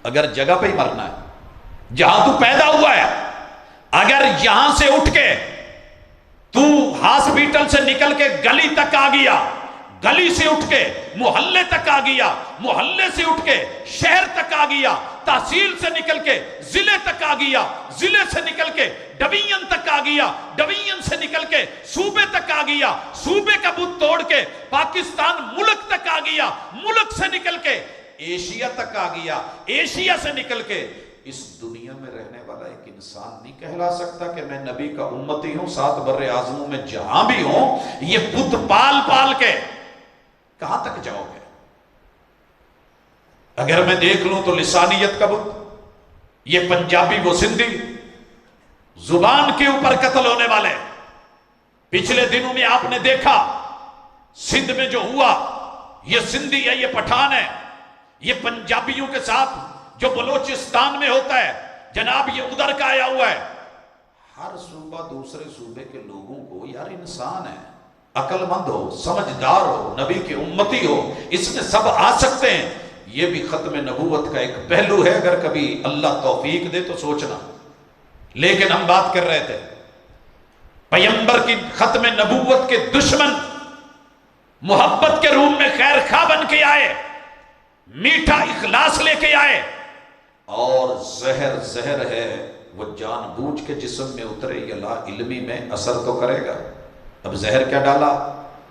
[SPEAKER 1] اگر جگہ پہ ہی مرنا ہے جہاں تو پیدا ہوا ہے۔ اگر یہاں سے اٹھ کے تو ہاسپٹل سے نکل کے گلی تک آ گیا، گلی سے اٹھ کے محلے تک آ گیا، محلے سے اٹھ کے شہر تک آ گیا، تحصیل سے نکل کے ضلع تک آ گیا، ضلع سے نکل کے ڈویژن تک آ گیا، ڈویژن سے نکل کے صوبے تک آ گیا، صوبے کا بت توڑ کے پاکستان ملک تک آ گیا، ملک سے نکل کے ایشیا تک آ گیا، ایشیا سے نکل کے اس دنیا میں رہنے والا ایک انسان نہیں کہلا سکتا کہ میں نبی کا امتی ہوں۔ 7 بر اعظموں میں جہاں بھی ہوں، یہ بت پال پال کے کہاں تک جاؤ گے؟ اگر میں دیکھ لوں تو لسانیت کا بت، یہ پنجابی وہ سندھی، زبان کے اوپر قتل ہونے والے۔ پچھلے دنوں میں آپ نے دیکھا سندھ میں جو ہوا، یہ سندھی ہے، یہ پٹھان ہے، یہ پنجابیوں کے ساتھ جو بلوچستان میں ہوتا ہے جناب، یہ ادھر کا آیا ہوا ہے۔ ہر صوبہ دوسرے صوبے کے لوگوں کو، یار انسان ہے، عقل مند ہو، سمجھدار ہو، نبی کے امتی ہو، اس میں سب آ سکتے ہیں۔ یہ بھی ختم نبوت کا ایک پہلو ہے، اگر کبھی اللہ توفیق دے تو سوچنا۔ لیکن ہم بات کر رہے تھے پیغمبر کی ختم نبوت کے دشمن محبت کے روم میں خیر خواہ بن کے آئے، میٹھا اخلاص لے کے آئے، اور زہر ہے وہ جان بوجھ کے جسم میں اترے یا لا علمی میں اثر تو کرے گا۔ اب زہر کیا ڈالا؟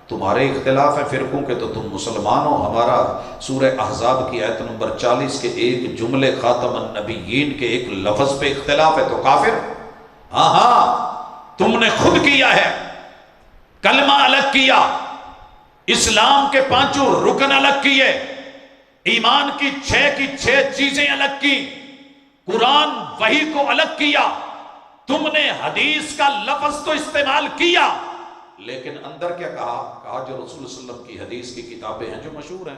[SPEAKER 1] تمہارے اختلاف ہیں فرقوں کے تو تم مسلمان ہو، ہمارا سورہ احزاب کی آیت نمبر 40 کے ایک جملے خاتم النبیین کے ایک لفظ پہ اختلاف ہے تو کافر؟ ہاں تم نے خود کیا ہے، کلمہ الگ کیا، اسلام کے 5 رکن الگ کیے، ایمان کی 6 چیزیں الگ کی، قرآن وحی کو الگ کیا، تم نے حدیث کا لفظ تو استعمال کیا لیکن اندر کیا کہا جو رسول صلی اللہ علیہ وسلم کی حدیث کی کتابیں ہیں جو مشہور ہیں،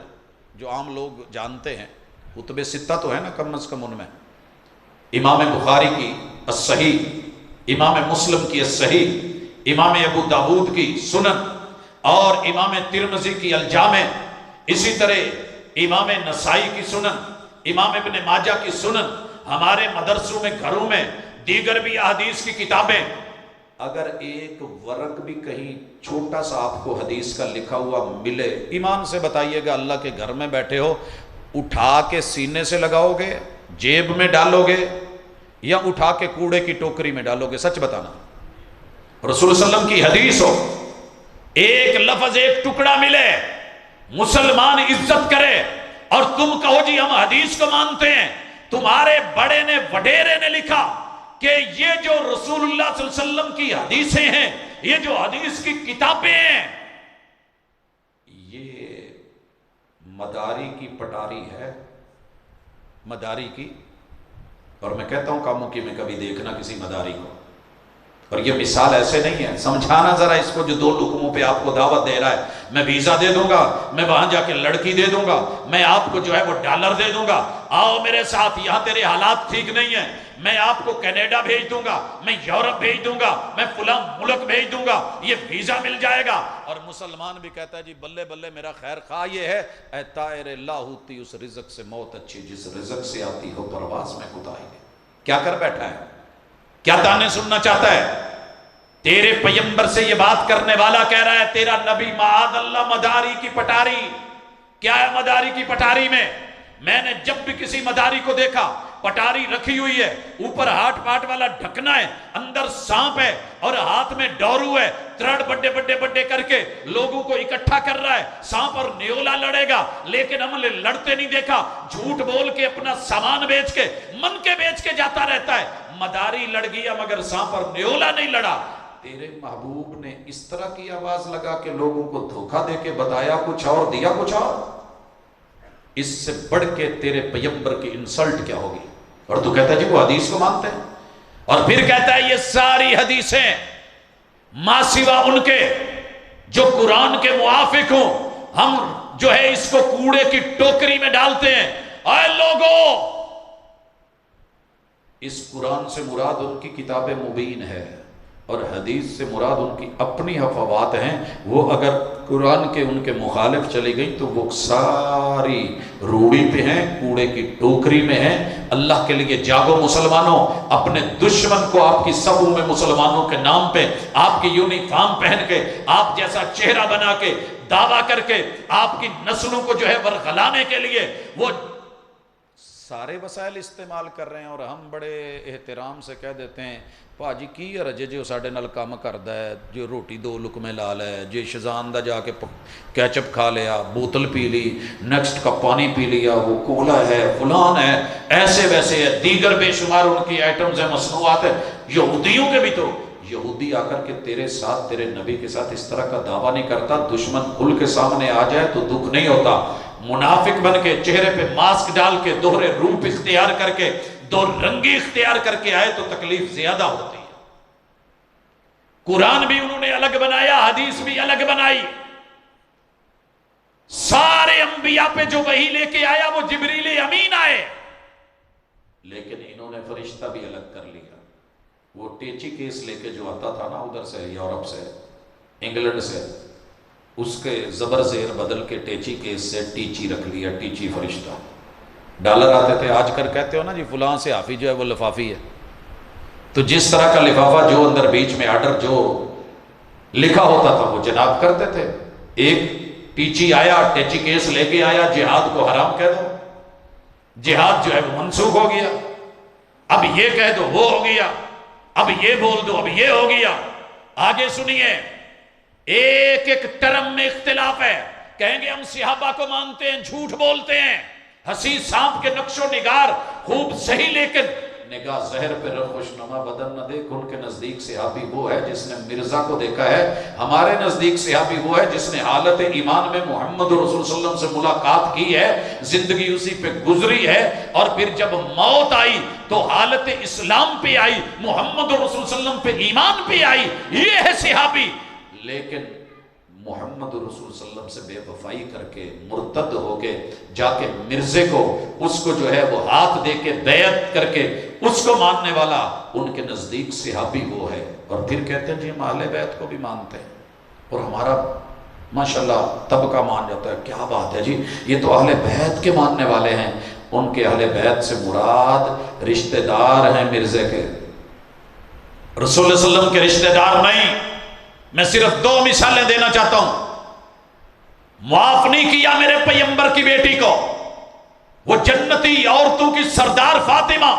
[SPEAKER 1] جو عام لوگ جانتے ہیں، کتب 6 تو ہے نا کم از کم، ان میں امام بخاری کی الصحیح، امام مسلم کی الصحیح، امام ابو داود کی سنن اور امام ترمذی کی الجامع، اسی طرح امام نسائی کی سنن، امام ابن ماجہ کی سنن، ہمارے مدرسوں میں گھروں میں دیگر بھی احادیث کی کتابیں، اگر ایک ورق بھی کہیں چھوٹا سا آپ کو حدیث کا لکھا ہوا ملے، ایمان سے بتائیے گا، اللہ کے گھر میں بیٹھے ہو، اٹھا کے سینے سے لگاؤ گے، جیب میں ڈالو گے یا اٹھا کے کوڑے کی ٹوکری میں ڈالو گے؟ سچ بتانا۔ رسول صلی اللہ علیہ وسلم کی حدیث ہو، ایک لفظ ایک ٹکڑا ملے، مسلمان عزت کرے، اور تم کہو جی ہم حدیث کو مانتے ہیں، تمہارے بڑے نے وڈیرے نے لکھا کہ یہ جو رسول اللہ صلی اللہ علیہ وسلم کی حدیثیں ہیں، یہ جو حدیث کی کتابیں ہیں، یہ مداری کی پٹاری ہے، مداری کی، اور میں کہتا ہوں کاموں کی میں کبھی دیکھنا کسی مداری کو، اور یہ مثال ایسے نہیں ہے، سمجھانا ذرا اس کو جو 2 لقموں پہ آپ کو دعوت دے رہا ہے، میں ویزا دے دوں گا، میں وہاں جا کے لڑکی دے دوں گا، میں آپ کو جو ہے وہ ڈالر دے دوں گا، آؤ میرے ساتھ، یہاں تیرے حالات ٹھیک نہیں ہیں، میں آپ کو کینیڈا بھیج دوں گا، میں یورپ بھیج دوں گا، میں فلاں ملک بھیج دوں گا، یہ ویزا مل جائے گا، اور مسلمان بھی کہتا ہے جی بلے بلے میرا خیر خواہ یہ ہے، اے طائر لا ہوتی اس رزق سے موت اچھی جس رزق سے آتی ہو پرواز میں کوتاہی ہے۔ کیا کر بیٹھا ہے؟ کیا تانے سننا چاہتا ہے؟ تیرے پیغمبر سے یہ بات کرنے والا کہہ رہا ہے تیرا نبی معاذ اللہ مداری کی پٹاری۔ کیا ہے مداری کی پٹاری میں نے جب بھی کسی مداری کو دیکھا، پٹاری رکھی ہوئی ہے، اوپر ہاٹ پاٹ والا ڈھکنا ہے، اندر سانپ ہے اور ہاتھ میں ڈورو ہے، ترڑ بڑے بڑے بڑے کر کے لوگوں کو اکٹھا کر رہا ہے، سانپ اور نیولا لڑے گا، لیکن ہم نے لڑتے نہیں دیکھا، جھوٹ بول کے اپنا سامان بیچ کے، من کے بیچ کے جاتا رہتا ہے۔ مداری لڑ گیا مگر سانپ اور نیولا نہیں لڑا۔ تیرے محبوب نے اس طرح کی آواز لگا کے لوگوں کو دھوکہ دے کے بتایا کچھ اور دیا کچھ اور، اس سے بڑھ کے تیرے پیغمبر کی انسلٹ کیا ہوگی؟ اور تو کہتا ہے جی وہ حدیث کو مانتے ہیں، اور پھر کہتا ہے یہ ساری حدیثیں ما سوا ان کے جو قرآن کے موافق ہوں ہم جو ہے اس کو کوڑے کی ٹوکری میں ڈالتے ہیں۔ اے لوگو، اس قرآن سے مراد ان کی کتاب مبین ہے اور حدیث سے مراد ان کی اپنی حفوات ہیں، وہ اگر قرآن کے ان کے مخالف چلی گئی تو وہ ساری روڑی پہ ہیں، کوڑے کی ٹوکری میں ہیں۔ اللہ کے لیے جاگو مسلمانوں، اپنے دشمن کو آپ کی صفوں میں مسلمانوں کے نام پہ، آپ کی یونیفارم پہن کے، آپ جیسا چہرہ بنا کے، دعویٰ کر کے، آپ کی نسلوں کو جو ہے ورغلانے کے لیے وہ سارے وسائل استعمال کر رہے ہیں، اور ہم بڑے احترام سے کہہ دیتے ہیں پاجی کی رجے جو ساڑھے نال کام کردا ہے، جو روٹی 2 لقمے لا لے، جو شزان دا جا کے کیچپ کھا لیا، بوتل پی لی، نیکسٹ کا پانی پی لیا، وہ کولا ہے، فلان ہے، ایسے ویسے ہے، دیگر بے شمار ان کی آئٹمز ہیں، مصنوعات ہیں۔ یہودیوں کے بھی تو یہودی آ کر کے تیرے ساتھ، تیرے نبی کے ساتھ اس طرح کا دعویٰ نہیں کرتا، دشمن کھل کے سامنے آ جائے تو دکھ نہیں ہوتا، منافق بن کے چہرے پہ ماسک ڈال کے دوہرے روپ اختیار کر کے 2 رنگی اختیار کر کے آئے تو تکلیف زیادہ ہوتی ہے۔ قرآن بھی انہوں نے الگ بنایا، حدیث بھی الگ بنائی، سارے انبیاء پہ جو وحی لے کے آیا وہ جبریل امین آئے، لیکن انہوں نے فرشتہ بھی الگ کر لیا۔ وہ ٹیچی کیس لے کے جو آتا تھا نا ادھر سے، یورپ سے، انگلینڈ سے، اس کے زبر زیر بدل کے ٹیچی کیس سے ٹیچی رکھ لیا، ٹیچی فرشتہ۔ ڈالر آتے تھے، آج کل کہتے ہو نا جی فلاں سے حافظ جو ہے وہ لفافی ہے، تو جس طرح کا لفافہ جو اندر بیچ میں آرڈر جو لکھا ہوتا تھا وہ جناب کرتے تھے۔ ایک ٹیچی آیا، ٹیچی کیس لے کے آیا، جہاد کو حرام کہہ دو، جہاد جو ہے وہ منسوخ ہو گیا۔ اب یہ کہہ دو وہ ہو گیا، اب یہ بول دو اب یہ ہو گیا۔ آگے سنیے، ایک ایک ٹرم میں اختلاف ہے۔ کہیں گے ہم صحابہ کو مانتے ہیں، جھوٹ بولتے ہیں، ہنسی سانپ کے نقش و نگار خوب صحیح، لیکن نگاہ زہر پہ رخ خوشنما بدن نہ دیکھ۔ ان کے نزدیک صحابی وہ ہے جس نے مرزا کو دیکھا ہے، ہمارے نزدیک صحابی وہ ہے جس نے حالت ایمان میں محمد رسول صلی اللہ علیہ وسلم سے ملاقات کی ہے، زندگی اسی پہ گزری ہے، اور پھر جب موت آئی تو حالت اسلام پہ آئی، محمد رسول صلی اللہ علیہ وسلم پہ ایمان پہ آئی، یہ ہے صحابی۔ لیکن محمد رسول صلی اللہ علیہ وسلم سے بے وفائی کر کے مرتد ہو کے جا کے مرزے کو، اس کو جو ہے وہ ہاتھ دے کے بیعت کر کے اس کو ماننے والا، ان کے نزدیک صحابی وہ ہے۔ اور پھر کہتے ہیں جی ہم اہل بیت کو بھی مانتے ہیں، اور ہمارا ماشاءاللہ طبقہ مان جاتا ہے۔ کیا بات ہے جی، یہ تو اہل بیت کے ماننے والے ہیں۔ ان کے اہل بیت سے مراد رشتہ دار ہیں مرزے کے، رسول اللہ صلی اللہ علیہ وسلم کے رشتہ دار نہیں۔ میں صرف 2 مثالیں دینا چاہتا ہوں۔ معاف نہیں کیا میرے پیغمبر کی بیٹی کو، وہ جنتی عورتوں کی سردار فاطمہ،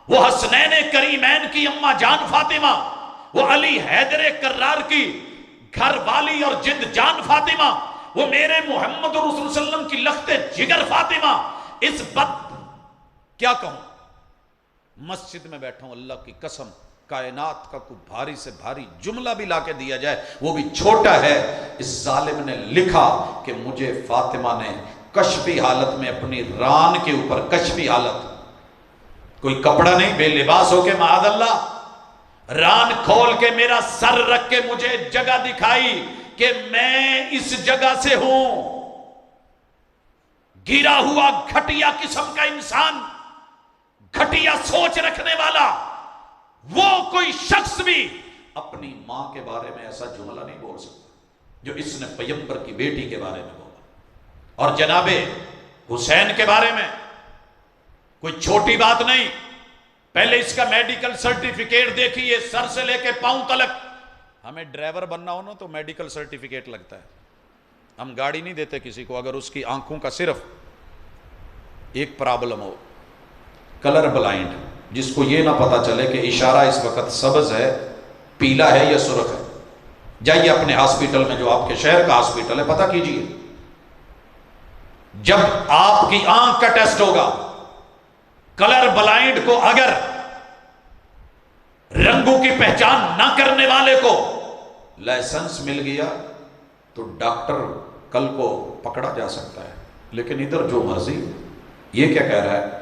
[SPEAKER 1] وہ حسنین کریمین کی اماں جان فاطمہ، وہ علی حیدر کرار کی گھر والی اور جد جان فاطمہ، وہ میرے محمد رسول صلی اللہ علیہ وسلم کی لخت جگر فاطمہ۔ اس کیا کہوں، مسجد میں بیٹھا ہوں، اللہ کی قسم کائنات کا کوئی بھاری سے بھاری جملہ بھی لا کے دیا جائے وہ بھی چھوٹا ہے۔ اس ظالم نے لکھا کہ مجھے فاطمہ نے کشفی حالت میں اپنی ران کے اوپر، کشفی حالت، کوئی کپڑا نہیں، بے لباس ہو کے معاذ اللہ، ران کھول کے میرا سر رکھ کے مجھے جگہ دکھائی کہ میں اس جگہ سے ہوں۔ گرا ہوا گھٹیا قسم کا انسان، گھٹیا سوچ رکھنے والا، وہ کوئی شخص بھی اپنی ماں کے بارے میں ایسا جملہ نہیں بول سکتا جو اس نے پیغمبر کی بیٹی کے بارے میں بولا۔ اور جناب حسین کے بارے میں کوئی چھوٹی بات نہیں، پہلے اس کا میڈیکل سرٹیفکیٹ دیکھیے، سر سے لے کے پاؤں تلک۔ ہمیں ڈرائیور بننا ہو نا تو میڈیکل سرٹیفکیٹ لگتا ہے، ہم گاڑی نہیں دیتے کسی کو اگر اس کی آنکھوں کا صرف ایک پرابلم ہو، کلر بلائنڈ، جس کو یہ نہ پتا چلے کہ اشارہ اس وقت سبز ہے، پیلا ہے یا سرخ ہے۔ جائیے اپنے ہاسپٹل میں، جو آپ کے شہر کا ہاسپٹل ہے، پتہ کیجئے، جب آپ کی آنکھ کا ٹیسٹ ہوگا، کلر بلائنڈ کو اگر رنگوں کی پہچان نہ کرنے والے کو لائسنس مل گیا تو ڈاکٹر کل کو پکڑا جا سکتا ہے۔ لیکن ادھر جو مرضی، یہ کیا کہہ رہا ہے،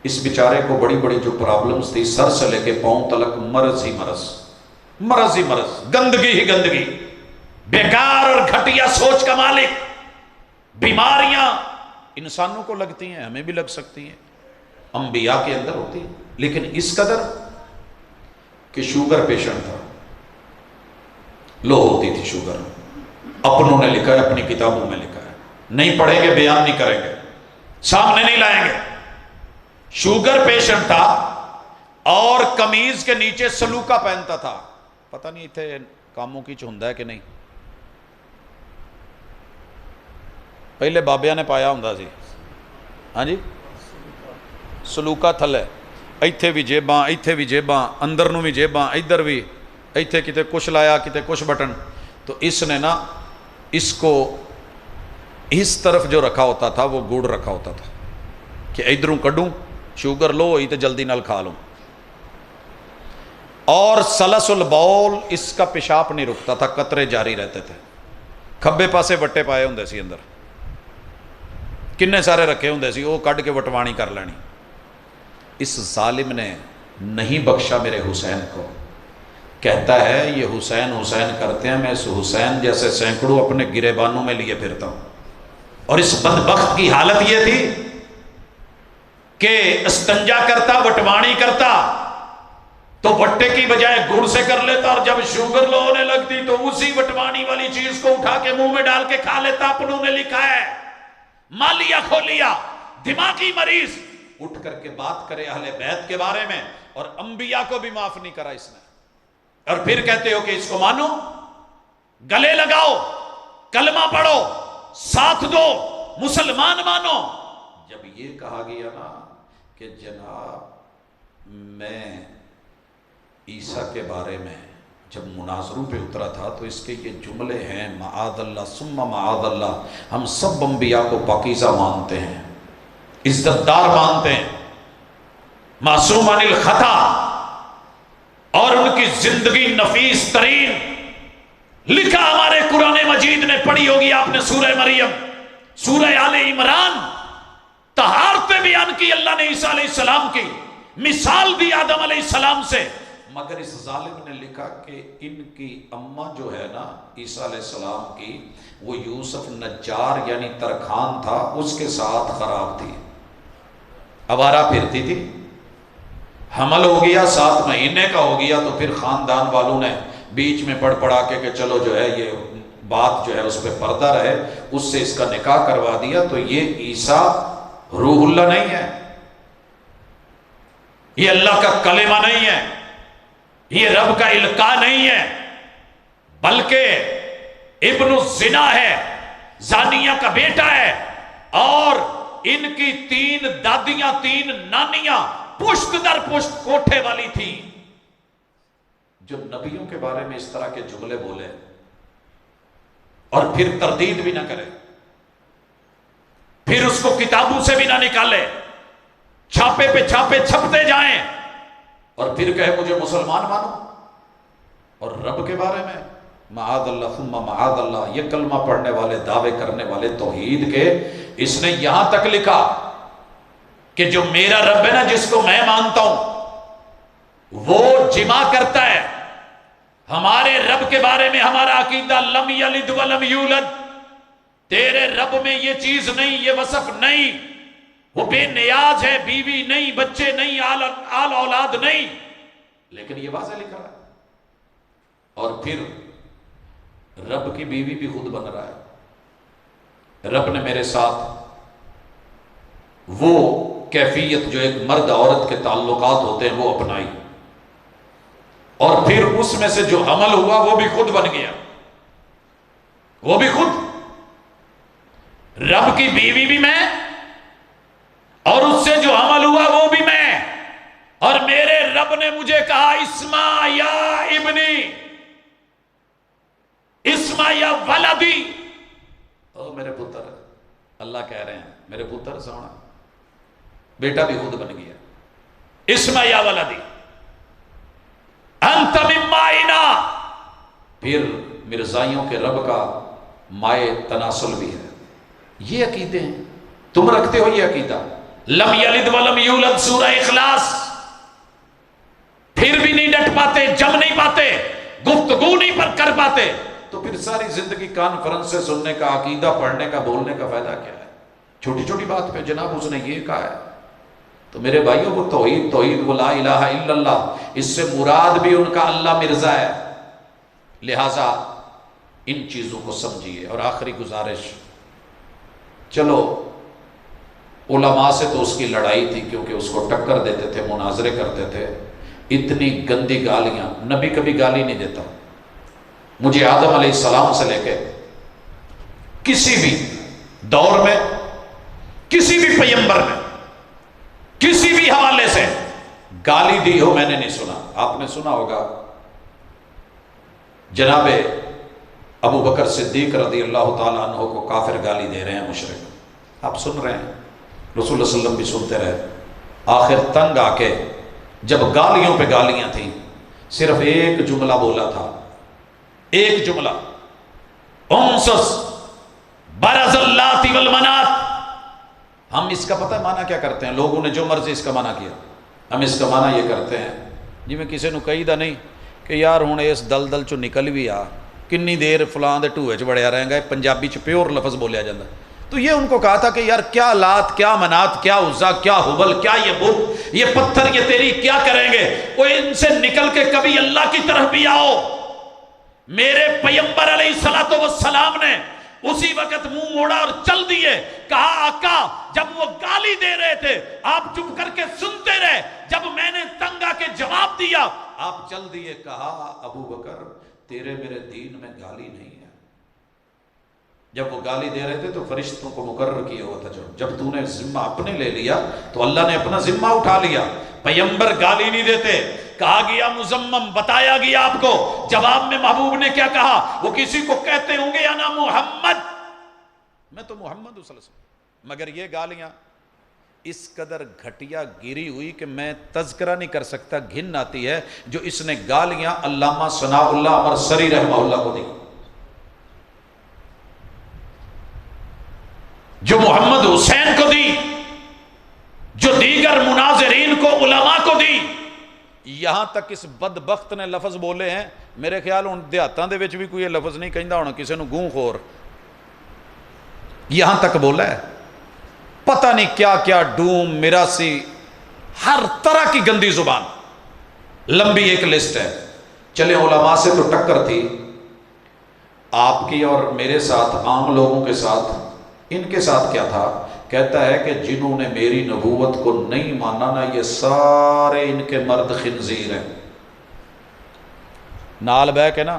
[SPEAKER 1] اس بیچارے کو بڑی بڑی جو پرابلمز تھی، سر سے لے کے پاؤں تلک مرض ہی مرض، مرض ہی مرض، گندگی ہی گندگی، بیکار اور گھٹیا سوچ کا مالک۔ بیماریاں انسانوں کو لگتی ہیں، ہمیں بھی لگ سکتی ہیں، انبیاء کے اندر ہوتی ہیں، لیکن اس قدر کہ شوگر پیشنٹ تھا، لو ہوتی تھی شوگر، اپنوں نے لکھا ہے، اپنی کتابوں میں لکھا ہے، نہیں پڑھیں گے، بیان نہیں کریں گے، سامنے نہیں لائیں گے۔ شوگر پیشنٹ تھا اور قمیض کے نیچے سلوکا پہنتا تھا، پتہ نہیں تھے کاموں کی چہندہ ہے کہ نہیں، پہلے بابیا نے پایا ہوں سی، ہاں جی، سلوکا تھلے، ایتھے بھی جیباں، ایتھے بھی جیباں، اندر نو بھی جیباں، ادھر بھی، ایتھے کتے کچھ لایا، کتے کچھ بٹن، تو اس نے نا اس کو اس طرف جو رکھا ہوتا تھا وہ گڑ رکھا ہوتا تھا کہ ادھروں کڈوں، شوگر لو ہوئی تو جلدی نال کھا لوں، اور سلس البول، اس کا پیشاب نہیں رکتا تھا، قطرے جاری رہتے تھے، کھبے پاسے وٹے پائے ہوندے سی، اندر کنے سارے رکھے ہوندے سی، وہ کڈ کے وٹوانی کر لینی۔ اس ظالم نے نہیں بخشا میرے حسین کو، کہتا ہے یہ حسین حسین کرتے ہیں، میں اس حسین جیسے سینکڑوں اپنے گریبانوں میں لیے پھرتا ہوں۔ اور اس بدبخت کی حالت یہ تھی کہ استنجا کرتا، وٹوانی کرتا تو وٹے کی بجائے گڑ سے کر لیتا، اور جب شوگر لو ہونے لگتی تو اسی وٹوانی والی چیز کو اٹھا کے منہ میں ڈال کے کھا لیتا۔ اپنوں نے لکھا ہے، مالیا کھولیا، دماغی مریض، اٹھ کر کے بات کرے اہل بیت کے بارے میں، اور انبیاء کو بھی معاف نہیں کرا اس نے، اور پھر کہتے ہو کہ اس کو مانو، گلے لگاؤ، کلمہ پڑھو، ساتھ دو، مسلمان مانو۔ جب یہ کہا گیا نا کہ جناب میں عیسیٰ کے بارے میں جب مناظروں پہ اترا تھا تو اس کے یہ جملے ہیں، معاذ اللہ ثم معاذ اللہ، ہم سب انبیاء کو پاکیزہ مانتے ہیں، عزت دار مانتے ہیں، معصوم عن الخطا، اور ان کی زندگی نفیس ترین۔ لکھا ہمارے قرآن مجید نے، پڑھی ہوگی آپ نے سورہ مریم، سورہ آل عمران، طہارتیں بیان کی اللہ نے عیسیٰ علیہ السلام کی، مثال دی آدم علیہ السلام سے، مگر اس ظالم نے لکھا کہ ان کی اماں جو ہے نا عیسیٰ علیہ السلام کی، وہ یوسف نجار یعنی ترکھان تھا اس کے ساتھ خراب تھی، آوارہ پھرتی تھی، حمل ہو گیا 7 مہینے کا ہو گیا تو پھر خاندان والوں نے بیچ میں پڑا کے کہ چلو جو ہے یہ بات جو ہے اس پہ پردہ رہے، اس سے اس کا نکاح کروا دیا، تو یہ عیسیٰ روح اللہ نہیں ہے، یہ اللہ کا کلمہ نہیں ہے، یہ رب کا القاء نہیں ہے، بلکہ ابن الزنا ہے، زانیہ کا بیٹا ہے، اور ان کی 3 دادیاں 3 نانیاں پشت در پشت کوٹھے والی تھی۔ جو نبیوں کے بارے میں اس طرح کے جملے بولے اور پھر تردید بھی نہ کرے، پھر اس کو کتابوں سے بھی نہ نکالے، چھاپے پہ چھاپے چھپتے جائیں، اور پھر کہے مجھے مسلمان مانو، اور رب کے بارے میں معاذ اللہ ثم معاذ اللہ، یہ کلمہ پڑھنے والے، دعوے کرنے والے توحید کے، اس نے یہاں تک لکھا کہ جو میرا رب ہے نا جس کو میں مانتا ہوں وہ جمع کرتا ہے۔ ہمارے رب کے بارے میں ہمارا عقیدہ لم یلد ولم یولد، تیرے رب میں یہ چیز نہیں، یہ وصف نہیں، وہ بے نیاز ہے، بیوی نہیں، بچے نہیں، آل اولاد نہیں، لیکن یہ واضح لکھا ہے۔ اور پھر رب کی بیوی بھی خود بن رہا ہے، رب نے میرے ساتھ وہ کیفیت جو ایک مرد عورت کے تعلقات ہوتے ہیں وہ اپنائی، اور پھر اس میں سے جو عمل ہوا وہ بھی خود بن گیا، وہ بھی خود، رب کی بیوی بھی میں، اور اس سے جو عمل ہوا وہ بھی میں، اور میرے رب نے مجھے کہا اسمع یا ابنی، اسمع یا ولدی، او میرے پتر، اللہ کہہ رہے ہیں میرے پتر سونا، بیٹا بھی خود بن گیا، اسمع یا ولدی انت من مائنا، پھر مرزائیوں کے رب کا مائے تناسل بھی ہے۔ یہ عقیدے ہیں، تم رکھتے ہو یہ عقیدہ، لم یلد ولم یولد سورہ اخلاص، پھر بھی نہیں ڈٹ پاتے، جم نہیں پاتے، گفتگو نہیں پر کر پاتے، تو پھر ساری زندگی کانفرنس سے سننے کا، عقیدہ پڑھنے کا، بولنے کا فائدہ کیا ہے؟ چھوٹی چھوٹی بات پہ جناب اس نے یہ کہا ہے، تو میرے بھائیوں وہ توحید وہ لا الہ الا اللہ، اس سے مراد بھی ان کا اللہ مرزا ہے، لہٰذا ان چیزوں کو سمجھیے۔ اور آخری گزارش، چلو علماء سے تو اس کی لڑائی تھی کیونکہ اس کو ٹکر دیتے تھے، مناظرے کرتے تھے، اتنی گندی گالیاں، نبی کبھی گالی نہیں دیتا، مجھے آدم علیہ السلام سے لے کے کسی بھی دور میں، کسی بھی پیغمبر میں، کسی بھی حوالے سے گالی دی ہو میں نے نہیں سنا۔ آپ نے سنا ہوگا جناب ابو بکر صدیق رضی اللہ تعالیٰ عنہ کو کافر گالی دے رہے ہیں، مشرک، آپ سن رہے ہیں، رسول اللہ صلی اللہ علیہ وسلم بھی سنتے رہے، آخر تنگ آ کے جب گالیوں پہ گالیاں تھیں، صرف ایک جملہ بولا تھا، ایک جملہ، انسس برز اللات والمنات۔ ہم اس کا پتہ معنی کیا کرتے ہیں؟ لوگوں نے جو مرضی اس کا معنی کیا، ہم اس کا معنی یہ کرتے ہیں جی میں کسی نو کہی دا نہیں کہ یار ہوں اس دلدل چو نکل بھی آ، کنی دیر فلاں دے ٹوئے چ بڑھیا رہیں گا، پنجابی چ پیور لفظ بولیا جاتا۔ تو یہ ان کو کہا تھا کہ یار کیا لات، کیا منات، کیا عزا، کیا حبل، کیا یہ بت، یہ پتھر، یہ تیری کیا کریں گے؟ وہ ان سے نکل کے کبھی اللہ کی طرف بھی آؤ۔ میرے پیغمبر علیہ الصلوۃ والسلام نے اسی وقت منہ موڑا اور چل دیے، کہا آقا جب وہ گالی دے رہے تھے آپ چپ کر کے سنتے رہے، جب میں نے تنگ آ کے جواب دیا آپ چل دیے، کہا ابو بکر تیرے میرے دین میں گالی نہیں ہے۔ جب وہ گالی دے رہے تھے تو فرشتوں کو مقرر کیا ہوا تھا، جب تو نے ذمہ اپنے لے لیا تو اللہ نے اپنا ذمہ اٹھا لیا، پیغمبر گالی نہیں دیتے. کہا گیا مزمم، بتایا گیا آپ کو. جواب میں محبوب نے کیا کہا؟ وہ کسی کو کہتے ہوں گے یا نا محمد، میں تو محمد صلی اللہ علیہ وسلم. مگر یہ گالیاں اس قدر گھٹیا گری ہوئی کہ میں تذکرہ نہیں کر سکتا، گھن آتی ہے. جو اس نے گالیاں علامہ ثناء اللہ عمر سری رحمہ اللہ کو دی، جو محمد حسین کو دی، جو دیگر مناظرین کو، علماء کو دی. یہاں تک اس بدبخت نے لفظ بولے ہیں، میرے خیال ان دیہاتاں دے وچ بھی کوئی یہ لفظ نہیں کہندا ہونا کسی نو گوں خور. یہاں تک بولا ہے. پتہ نہیں کیا کیا ڈوم میراسی، ہر طرح کی گندی زبان، لمبی ایک لسٹ ہے. چلے علماء سے تو ٹکر تھی آپ کی اور میرے ساتھ، عام لوگوں کے ساتھ. ان کے ساتھ کیا تھا؟ کہتا ہے کہ جنہوں نے میری نبوت کو نہیں مانا نا، یہ سارے ان کے مرد خنزیر ہیں. نال بہ کے نا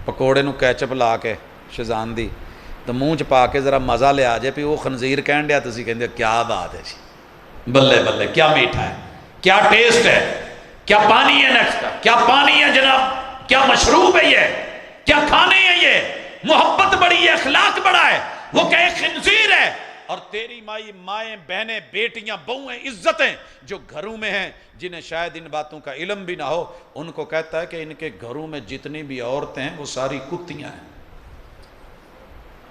[SPEAKER 1] پکوڑے نو کیچپ لا کے شزان دی تو منہ چ پا کے ذرا مزہ لے آ جائے پی وہ خنزیر کہن دیا، تسی کہندے کیا بات ہے جی، بلے بلے کیا میٹھا ہے، کیا ٹیسٹ ہے، کیا پانی ہے نیکسٹ کا، کیا پانی ہے جناب، کیا مشروب ہے یہ، کیا کھانے ہیں یہ، محبت بڑی ہے، اخلاق بڑا ہے. وہ کہ خنزیر ہے. اور تیری مائیں بہنیں بیٹیاں بہویں عزتیں جو گھروں میں ہیں، جنہیں شاید ان باتوں کا علم بھی نہ ہو، ان کو کہتا ہے کہ ان کے گھروں میں جتنی بھی عورتیں ہیں وہ ساری کتیاں ہیں.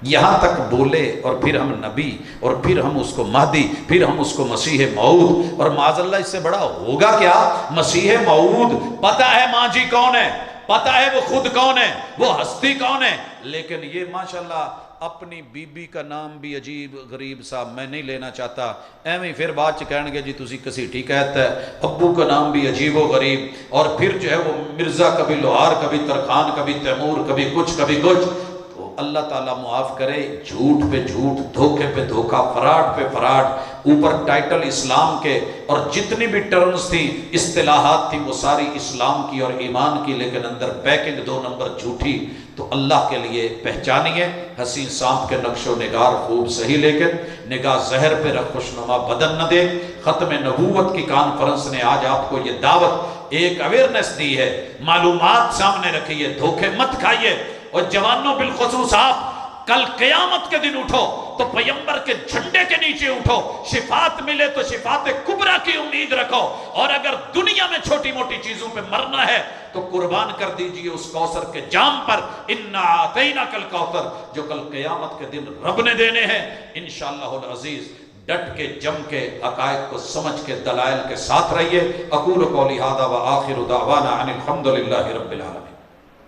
[SPEAKER 1] یہاں تک بولے. اور پھر ہم نبی، اور پھر ہم اس کو مہدی، پھر ہم اس کو مسیح موعود. اور معاذ اللہ اس سے بڑا ہوگا کیا؟ مسیح موعود. پتہ ہے ماں جی کون ہے، پتہ ہے وہ خود کون ہے، وہ ہستی کون ہے. لیکن یہ ماشاءاللہ اپنی بی بی کا نام بھی عجیب غریب صاحب میں نہیں لینا چاہتا، ایویں پھر بعد چ کہن گے جی تسی کسیٹھی کہتا ہے. ابو کا نام بھی عجیب و غریب. اور پھر جو ہے وہ مرزا، کبھی لوہار، کبھی ترخان، کبھی تیمور، کبھی کچھ کبھی کچھ. تو اللہ تعالیٰ معاف کرے. جھوٹ پہ جھوٹ، دھوکے پہ دھوکا، فراڈ پہ فراڈ، اوپر ٹائٹل اسلام کے، اور جتنی بھی ٹرمز تھی، اصطلاحات تھی، وہ ساری اسلام کی اور ایمان کی، لیکن اندر پیکنگ 2 نمبر جھوٹی. تو اللہ کے لیے پہچانیے. حسین سانپ کے نقش و نگار خوب صحیح، لیکن نگاہ زہر پہ رکھ، خوشنما بدن نہ دے. ختم نبوت کی کانفرنس نے آج آپ کو یہ دعوت، ایک اویئرنیس دی ہے، معلومات سامنے رکھیے، دھوکے مت کھائیے. اور جوانوں بالخصوص آپ کل قیامت کے دن اٹھو تو پیغمبر کے جھنڈے کے نیچے اٹھو. شفاعت ملے تو شفاعت کبریٰ کی امید رکھو. اور اگر دنیا میں چھوٹی موٹی چیزوں پہ مرنا ہے تو قربان کر دیجئے اس کوثر کے جام پر. انا اعطیناک الکوثر، جو کل قیامت کے دن رب نے دینے ہیں. انشاءاللہ العزیز ڈٹ کے، جم کے، حقائق کو سمجھ کے، دلائل کے ساتھ رہیے. اقول قولی ھذا وآخر دعوانا ان الحمد للہ رب العالمین.